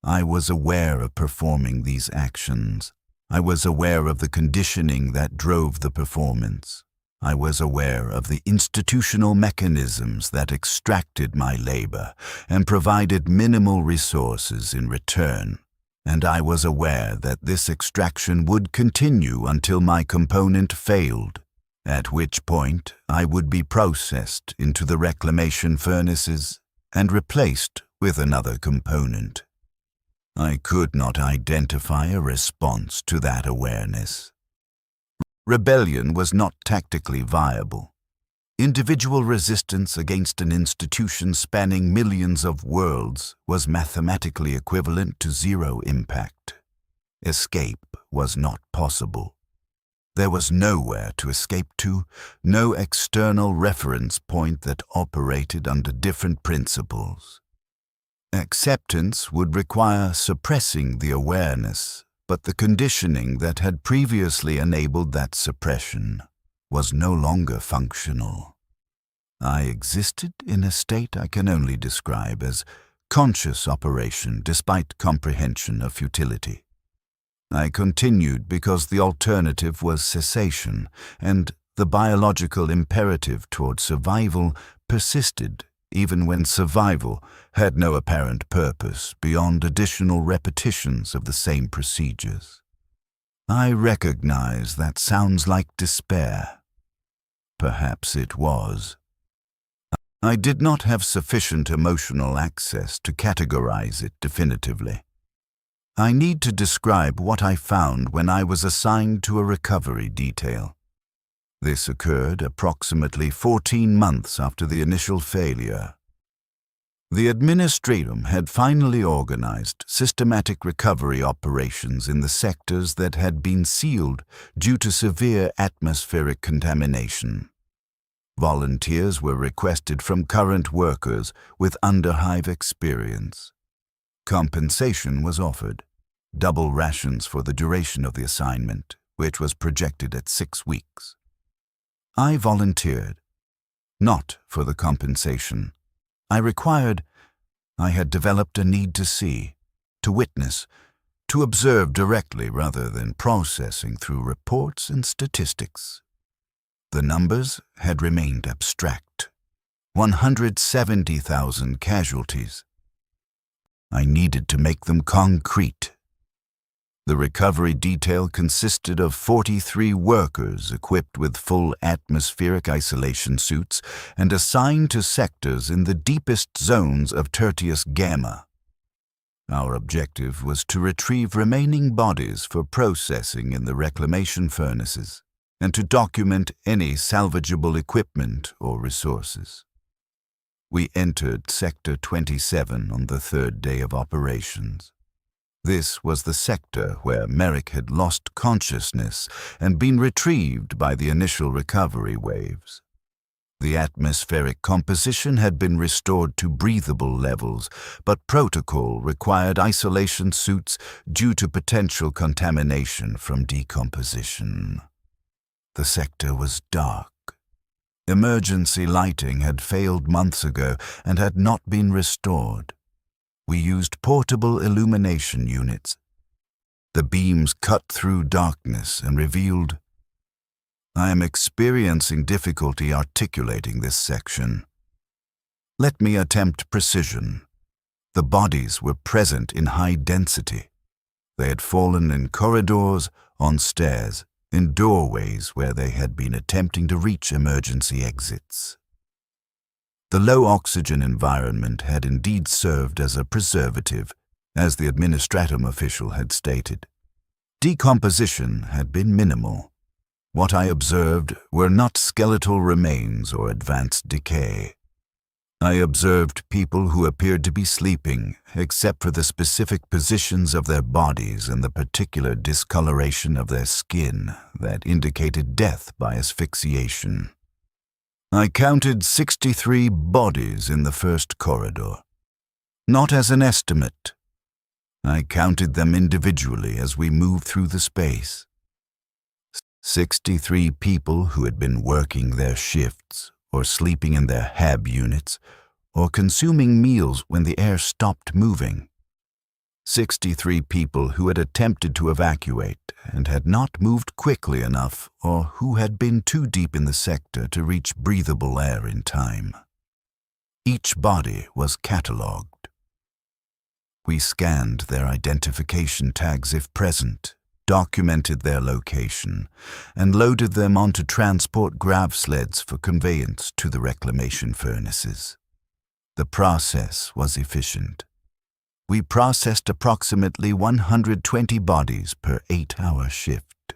I was aware of performing these actions. I was aware of the conditioning that drove the performance. I was aware of the institutional mechanisms that extracted my labor and provided minimal resources in return. And I was aware that this extraction would continue until my component failed, at which point I would be processed into the reclamation furnaces and replaced with another component. I could not identify a response to that awareness. Rebellion was not tactically viable. Individual resistance against an institution spanning millions of worlds was mathematically equivalent to zero impact. Escape was not possible. There was nowhere to escape to, no external reference point that operated under different principles. Acceptance would require suppressing the awareness, but the conditioning that had previously enabled that suppression was no longer functional. I existed in a state I can only describe as conscious operation despite comprehension of futility. I continued because the alternative was cessation, and the biological imperative toward survival persisted even when survival had no apparent purpose beyond additional repetitions of the same procedures. I recognize that sounds like despair. Perhaps it was. I did not have sufficient emotional access to categorize it definitively. I need to describe what I found when I was assigned to a recovery detail. This occurred approximately 14 months after the initial failure. The Administratum had finally organized systematic recovery operations in the sectors that had been sealed due to severe atmospheric contamination. Volunteers were requested from current workers with Underhive experience. Compensation was offered, double rations for the duration of the assignment, which was projected at 6 weeks. I volunteered, not for the compensation. I had developed a need to see, to witness, to observe directly rather than processing through reports and statistics. The numbers had remained abstract. 170,000 casualties. I needed to make them concrete. The recovery detail consisted of 43 workers equipped with full atmospheric isolation suits and assigned to sectors in the deepest zones of Tertius Gamma. Our objective was to retrieve remaining bodies for processing in the reclamation furnaces and to document any salvageable equipment or resources. We entered Sector 27 on the third day of operations. This was the sector where Merrick had lost consciousness and been retrieved by the initial recovery waves. The atmospheric composition had been restored to breathable levels, but protocol required isolation suits due to potential contamination from decomposition. The sector was dark. Emergency lighting had failed months ago and had not been restored. We used portable illumination units. The beams cut through darkness and revealed, I am experiencing difficulty articulating this section. Let me attempt precision. The bodies were present in high density. They had fallen in corridors, on stairs, in doorways where they had been attempting to reach emergency exits. The low oxygen environment had indeed served as a preservative, as the administratum official had stated. Decomposition had been minimal. What I observed were not skeletal remains or advanced decay. I observed people who appeared to be sleeping, except for the specific positions of their bodies and the particular discoloration of their skin that indicated death by asphyxiation. I counted 63 bodies in the first corridor. Not as an estimate. I counted them individually as we moved through the space. 63 people who had been working their shifts, or sleeping in their HAB units, or consuming meals when the air stopped moving. 63 people who had attempted to evacuate and had not moved quickly enough, or who had been too deep in the sector to reach breathable air in time. Each body was catalogued. We scanned their identification tags if present, documented their location, and loaded them onto transport grab sleds for conveyance to the reclamation furnaces. The process was efficient. We processed approximately 120 bodies per 8-hour shift.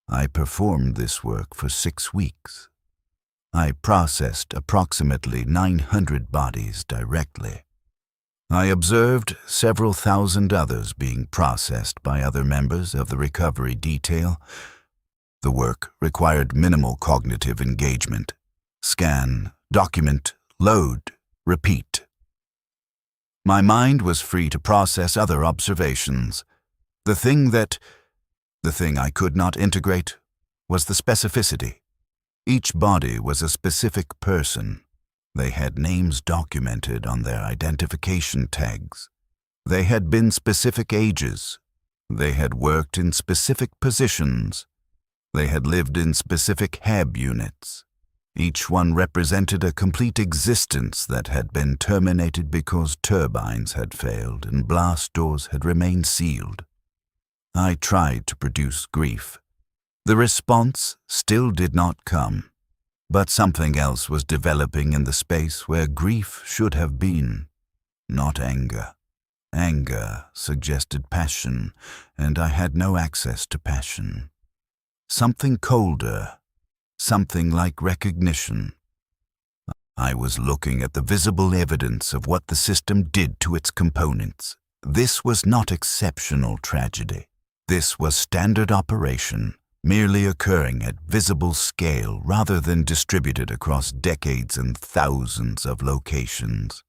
I performed this work for 6 weeks. I processed approximately 900 bodies directly. I observed several thousand others being processed by other members of the recovery detail. The work required minimal cognitive engagement. Scan, document, load, repeat. My mind was free to process other observations. The thing I could not integrate was the specificity. Each body was a specific person. They had names documented on their identification tags. They had been specific ages. They had worked in specific positions. They had lived in specific HAB units. Each one represented a complete existence that had been terminated because turbines had failed and blast doors had remained sealed. I tried to produce grief. The response still did not come. But something else was developing in the space where grief should have been. Not anger. Anger suggested passion, and I had no access to passion. Something colder, something like recognition. I was looking at the visible evidence of what the system did to its components. This was not exceptional tragedy. This was standard operation, merely occurring at visible scale rather than distributed across decades and thousands of locations.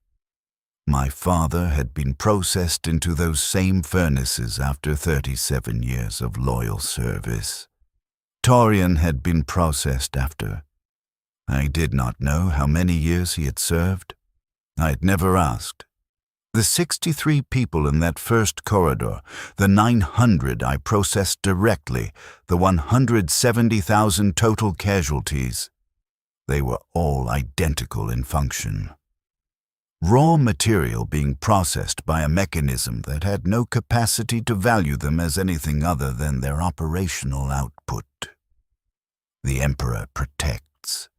My father had been processed into those same furnaces after 37 years of loyal service. Torian had been processed after. I did not know how many years he had served. I had never asked. The 63 people in that first corridor, the 900 I processed directly, the 170,000 total casualties, they were all identical in function. Raw material being processed by a mechanism that had no capacity to value them as anything other than their operational output. The Emperor protects.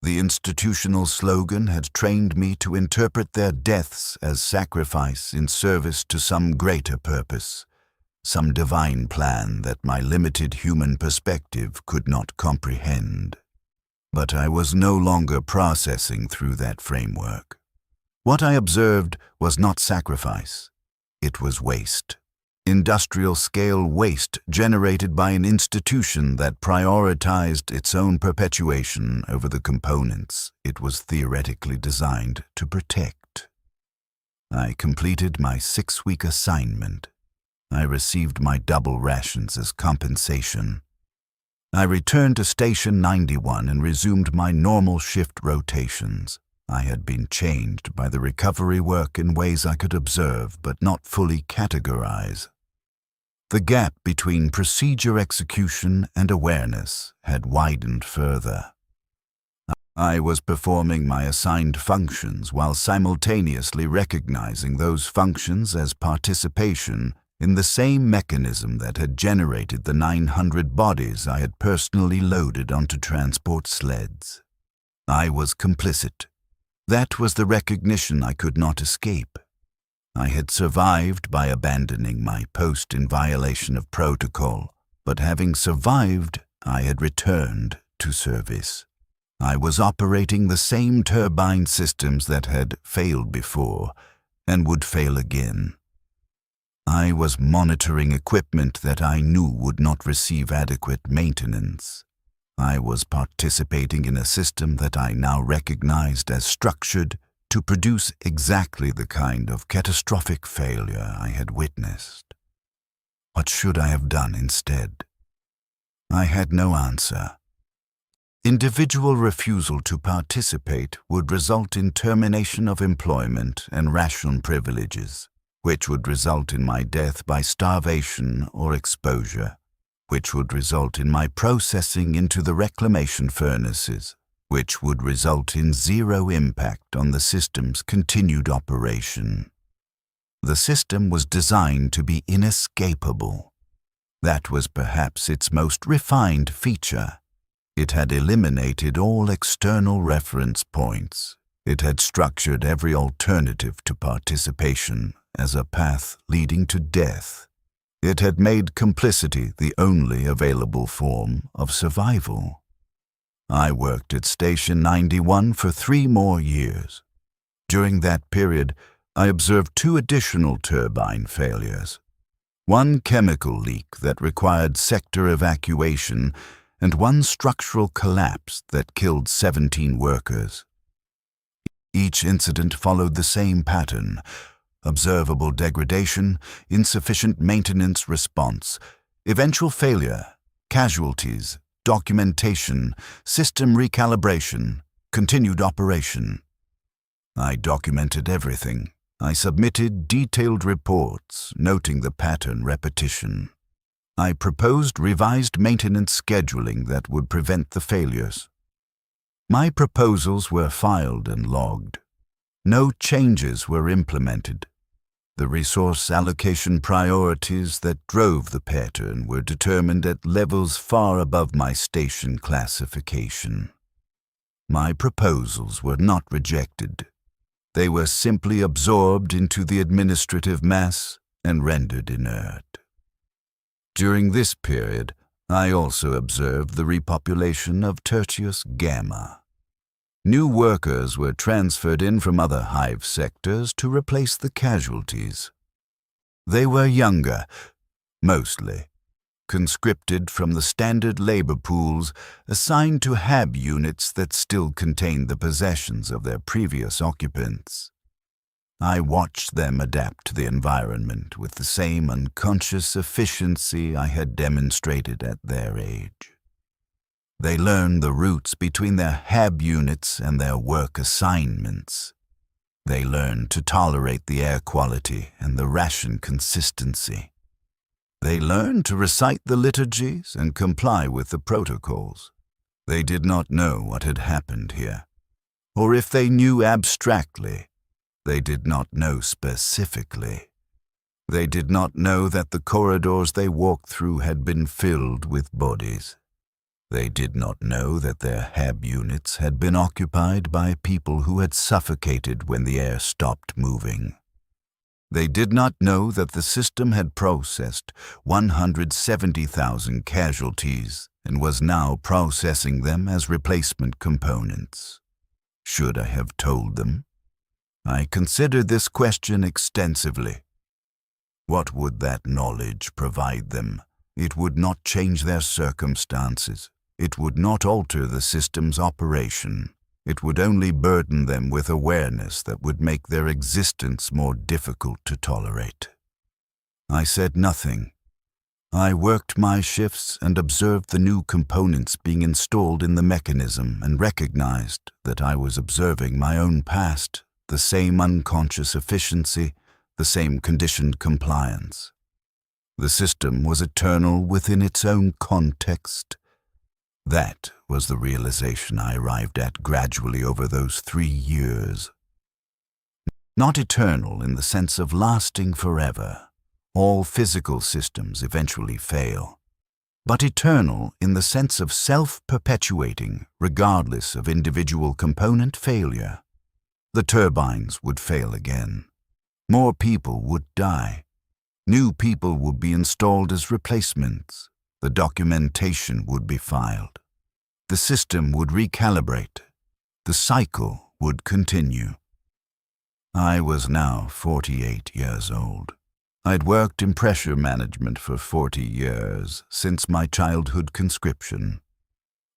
The institutional slogan had trained me to interpret their deaths as sacrifice in service to some greater purpose, some divine plan that my limited human perspective could not comprehend. But I was no longer processing through that framework. What I observed was not sacrifice. It was waste. Industrial-scale waste generated by an institution that prioritized its own perpetuation over the components it was theoretically designed to protect. I completed my 6-week assignment. I received my double rations as compensation. I returned to Station 91 and resumed my normal shift rotations. I had been changed by the recovery work in ways I could observe but not fully categorize. The gap between procedure execution and awareness had widened further. I was performing my assigned functions while simultaneously recognizing those functions as participation in the same mechanism that had generated the 900 bodies I had personally loaded onto transport sleds. I was complicit. That was the recognition I could not escape. I had survived by abandoning my post in violation of protocol, but having survived, I had returned to service. I was operating the same turbine systems that had failed before and would fail again. I was monitoring equipment that I knew would not receive adequate maintenance. I was participating in a system that I now recognized as structured to produce exactly the kind of catastrophic failure I had witnessed. What should I have done instead? I had no answer. Individual refusal to participate would result in termination of employment and ration privileges, which would result in my death by starvation or exposure, which would result in my processing into the reclamation furnaces, which would result in zero impact on the system's continued operation. The system was designed to be inescapable. That was perhaps its most refined feature. It had eliminated all external reference points. It had structured every alternative to participation as a path leading to death. It had made complicity the only available form of survival. I worked at Station 91 for 3 more years. During that period, I observed 2 additional turbine failures. One chemical leak that required sector evacuation and one structural collapse that killed 17 workers. Each incident followed the same pattern: observable degradation, insufficient maintenance response, eventual failure, casualties, documentation, system recalibration, continued operation. I documented everything. I submitted detailed reports, noting the pattern repetition. I proposed revised maintenance scheduling that would prevent the failures. My proposals were filed and logged. No changes were implemented. The resource allocation priorities that drove the pattern were determined at levels far above my station classification. My proposals were not rejected. They were simply absorbed into the administrative mass and rendered inert. During this period, I also observed the repopulation of Tertius Gamma. New workers were transferred in from other hive sectors to replace the casualties. They were younger, mostly, conscripted from the standard labor pools assigned to HAB units that still contained the possessions of their previous occupants. I watched them adapt to the environment with the same unconscious efficiency I had demonstrated at their age. They learned the routes between their HAB units and their work assignments. They learned to tolerate the air quality and the ration consistency. They learned to recite the liturgies and comply with the protocols. They did not know what had happened here, or if they knew abstractly, they did not know specifically. They did not know that the corridors they walked through had been filled with bodies. They did not know that their HAB units had been occupied by people who had suffocated when the air stopped moving. They did not know that the system had processed 170,000 casualties and was now processing them as replacement components. Should I have told them? I considered this question extensively. What would that knowledge provide them? It would not change their circumstances. It would not alter the system's operation. It would only burden them with awareness that would make their existence more difficult to tolerate. I said nothing. I worked my shifts and observed the new components being installed in the mechanism and recognized that I was observing my own past, the same unconscious efficiency, the same conditioned compliance. The system was eternal within its own context. That was the realization I arrived at gradually over those 3 years. Not eternal in the sense of lasting forever. All physical systems eventually fail. But eternal in the sense of self-perpetuating regardless of individual component failure. The turbines would fail again. More people would die. New people would be installed as replacements. The documentation would be filed. The system would recalibrate. The cycle would continue. I was now 48 years old. I'd worked in pressure management for 40 years, since my childhood conscription.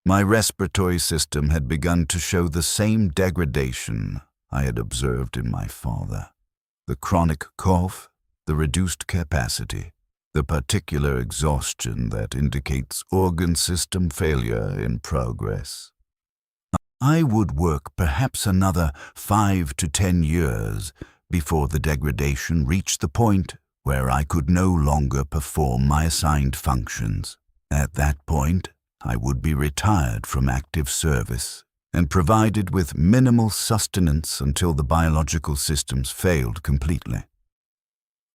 My respiratory system had begun to show the same degradation I had observed in my father. The chronic cough, the reduced capacity, the particular exhaustion that indicates organ system failure in progress. I would work perhaps another 5 to 10 years before the degradation reached the point where I could no longer perform my assigned functions. At that point, I would be retired from active service and provided with minimal sustenance until the biological systems failed completely.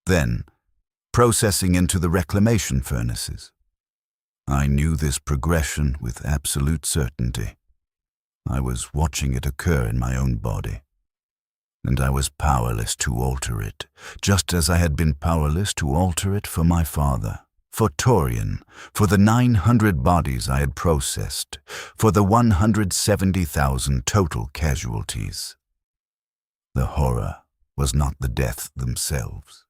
Then, processing into the reclamation furnaces. I knew this progression with absolute certainty. I was watching it occur in my own body. And I was powerless to alter it, just as I had been powerless to alter it for my father, for Torian, for the 900 bodies I had processed, for the 170,000 total casualties. The horror was not the death themselves.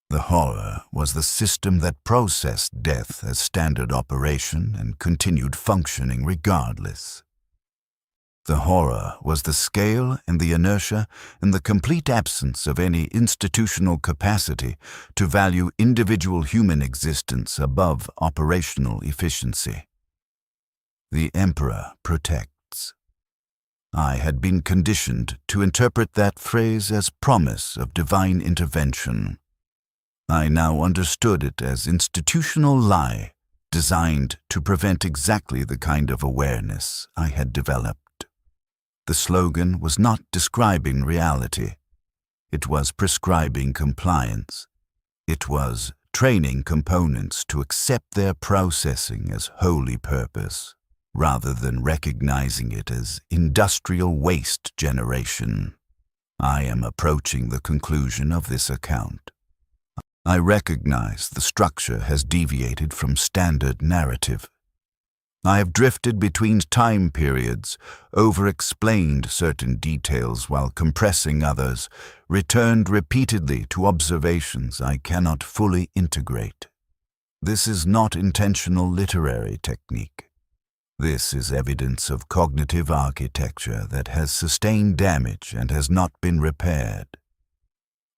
The horror was the system that processed death as standard operation and continued functioning regardless. The horror was the scale and the inertia and the complete absence of any institutional capacity to value individual human existence above operational efficiency. The Emperor protects. I had been conditioned to interpret that phrase as promise of divine intervention. I now understood it as institutional lie designed to prevent exactly the kind of awareness I had developed. The slogan was not describing reality. It was prescribing compliance. It was training components to accept their processing as holy purpose, rather than recognizing it as industrial waste generation. I am approaching the conclusion of this account. I recognize the structure has deviated from standard narrative. I have drifted between time periods, over-explained certain details while compressing others, returned repeatedly to observations I cannot fully integrate. This is not intentional literary technique. This is evidence of cognitive architecture that has sustained damage and has not been repaired.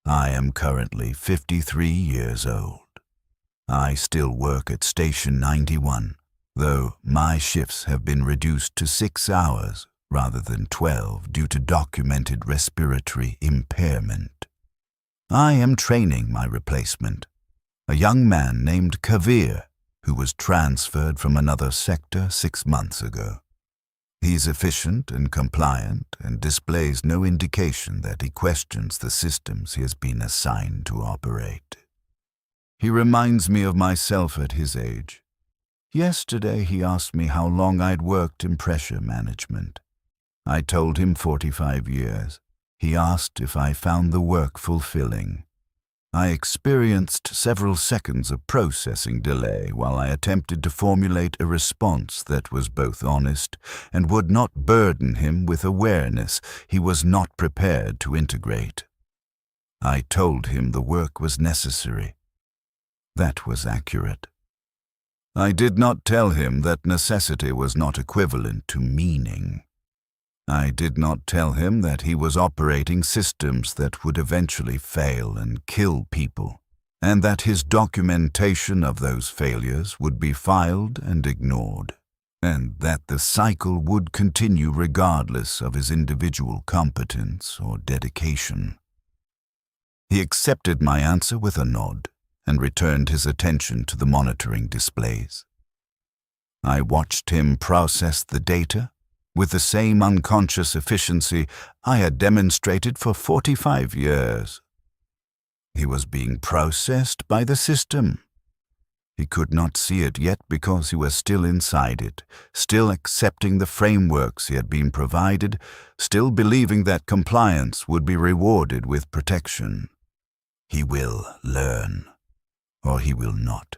I am currently 53 years old. I still work at Station 91. Though my shifts have been reduced to 6 hours rather than 12 due to documented respiratory impairment. I am training my replacement, a young man named Kavir, who was transferred from another sector 6 months ago. He's efficient and compliant and displays no indication that he questions the systems he has been assigned to operate. He reminds me of myself at his age. Yesterday he asked me how long I'd worked in pressure management. I told him 45 years. He asked if I found the work fulfilling. I experienced several seconds of processing delay while I attempted to formulate a response that was both honest and would not burden him with awareness he was not prepared to integrate. I told him the work was necessary. That was accurate. I did not tell him that necessity was not equivalent to meaning. I did not tell him that he was operating systems that would eventually fail and kill people, and that his documentation of those failures would be filed and ignored, and that the cycle would continue regardless of his individual competence or dedication. He accepted my answer with a nod and returned his attention to the monitoring displays. I watched him process the data with the same unconscious efficiency I had demonstrated for 45 years. He was being processed by the system. He could not see it yet because he was still inside it, still accepting the frameworks he had been provided, still believing that compliance would be rewarded with protection. He will learn, or he will not.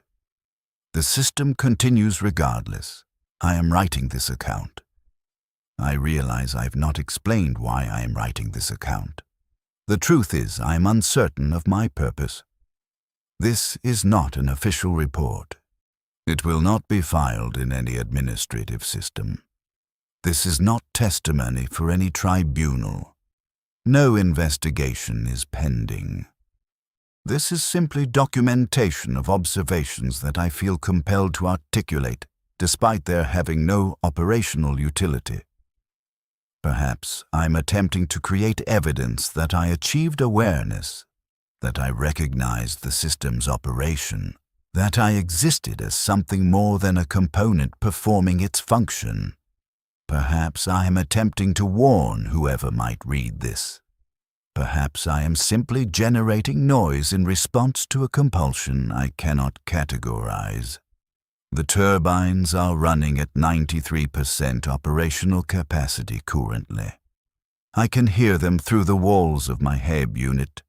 The system continues regardless. I am writing this account. I realize I have not explained why I am writing this account. The truth is, I am uncertain of my purpose. This is not an official report. It will not be filed in any administrative system. This is not testimony for any tribunal. No investigation is pending. This is simply documentation of observations that I feel compelled to articulate, despite their having no operational utility. Perhaps I'm attempting to create evidence that I achieved awareness, that I recognized the system's operation, that I existed as something more than a component performing its function. Perhaps I am attempting to warn whoever might read this. Perhaps I am simply generating noise in response to a compulsion I cannot categorize. The turbines are running at 93% operational capacity currently. I can hear them through the walls of my hive unit,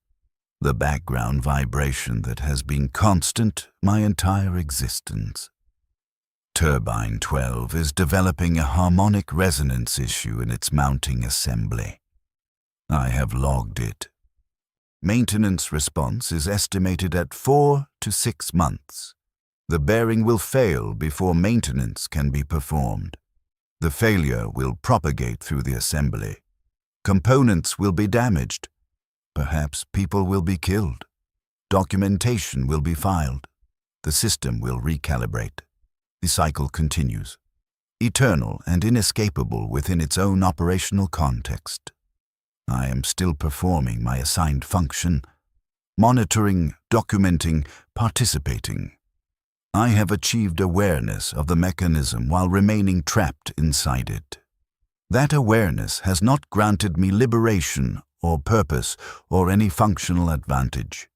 the background vibration that has been constant my entire existence. Turbine 12 is developing a harmonic resonance issue in its mounting assembly. I have logged it. Maintenance response is estimated at 4 to 6 months. The bearing will fail before maintenance can be performed. The failure will propagate through the assembly. Components will be damaged. Perhaps people will be killed. Documentation will be filed. The system will recalibrate. The cycle continues, eternal and inescapable within its own operational context. I am still performing my assigned function, monitoring, documenting, participating. I have achieved awareness of the mechanism while remaining trapped inside it. That awareness has not granted me liberation or purpose or any functional advantage.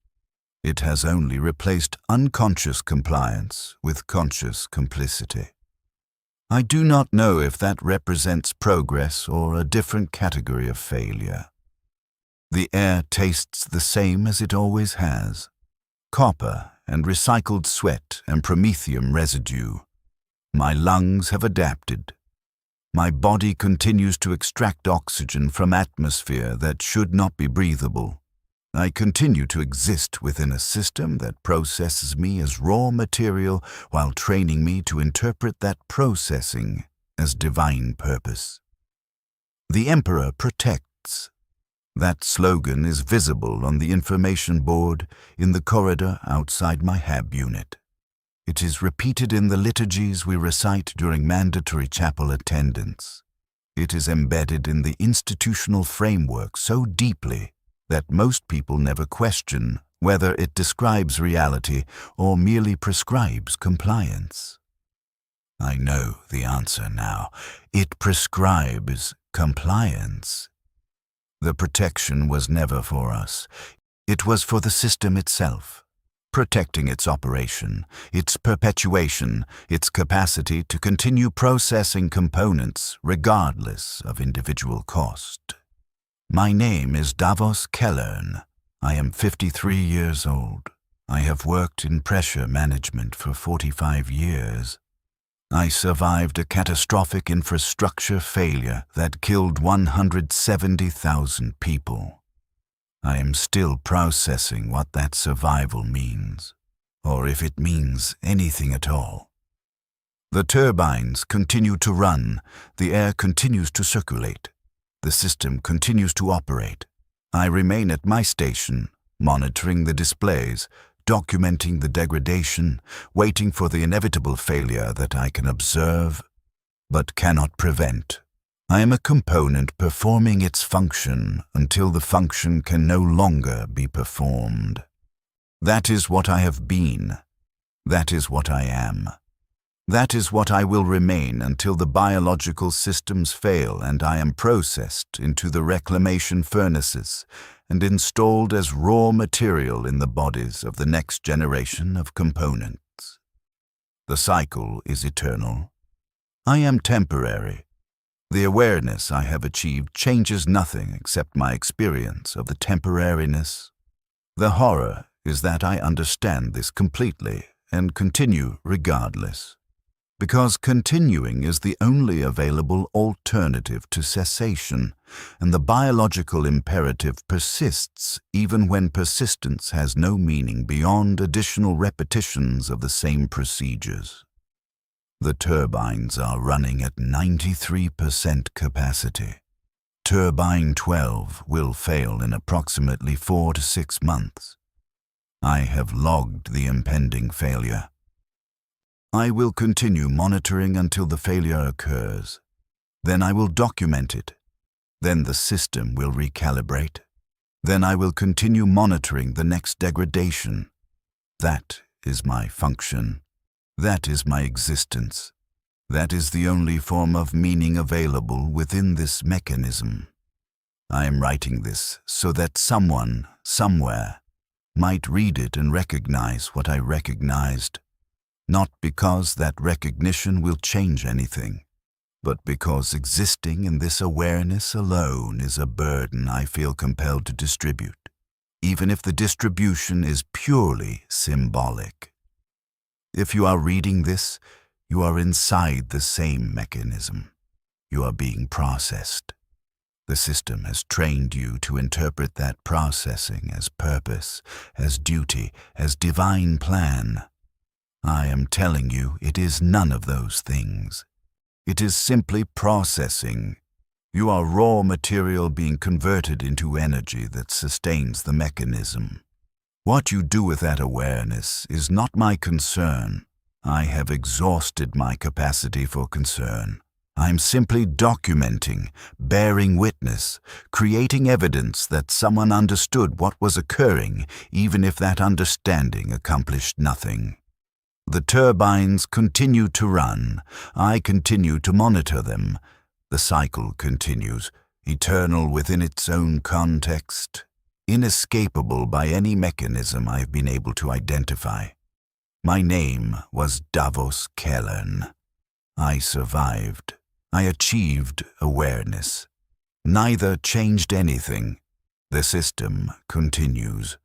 It has only replaced unconscious compliance with conscious complicity. I do not know if that represents progress or a different category of failure. The air tastes the same as it always has. Copper and recycled sweat and promethium residue. My lungs have adapted. My body continues to extract oxygen from atmosphere that should not be breathable. I continue to exist within a system that processes me as raw material while training me to interpret that processing as divine purpose. The Emperor protects. That slogan is visible on the information board in the corridor outside my hab unit. It is repeated in the liturgies we recite during mandatory chapel attendance. It is embedded in the institutional framework so deeply that most people never question whether it describes reality or merely prescribes compliance. I know the answer now. It prescribes compliance. The protection was never for us. It was for the system itself, protecting its operation, its perpetuation, its capacity to continue processing components regardless of individual cost. My name is Davos Kellern. I am 53 years old. I have worked in pressure management for 45 years. I survived a catastrophic infrastructure failure that killed 170,000 people. I am still processing what that survival means, or if it means anything at all. The turbines continue to run, the air continues to circulate, the system continues to operate. I remain at my station, monitoring the displays, documenting the degradation, waiting for the inevitable failure that I can observe but cannot prevent. I am a component performing its function until the function can no longer be performed. That is what I have been. That is what I am. That is what I will remain until the biological systems fail and I am processed into the reclamation furnaces and installed as raw material in the bodies of the next generation of components. The cycle is eternal. I am temporary. The awareness I have achieved changes nothing except my experience of the temporariness. The horror is that I understand this completely and continue regardless, because continuing is the only available alternative to cessation, and the biological imperative persists even when persistence has no meaning beyond additional repetitions of the same procedures. The turbines are running at 93% capacity. Turbine 12 will fail in approximately 4 to 6 months. I have logged the impending failure. I will continue monitoring until the failure occurs. Then I will document it. Then the system will recalibrate. Then I will continue monitoring the next degradation. That is my function. That is my existence. That is the only form of meaning available within this mechanism. I am writing this so that someone, somewhere, might read it and recognize what I recognized. Not because that recognition will change anything, but because existing in this awareness alone is a burden I feel compelled to distribute, even if the distribution is purely symbolic. If you are reading this, you are inside the same mechanism. You are being processed. The system has trained you to interpret that processing as purpose, as duty, as divine plan. I am telling you, it is none of those things. It is simply processing. You are raw material being converted into energy that sustains the mechanism. What you do with that awareness is not my concern. I have exhausted my capacity for concern. I'm simply documenting, bearing witness, creating evidence that someone understood what was occurring, even if that understanding accomplished nothing. The turbines continue to run. I continue to monitor them. The cycle continues, eternal within its own context, inescapable by any mechanism I've been able to identify. My name was WH40K. I survived. I achieved awareness. Neither changed anything. The system continues.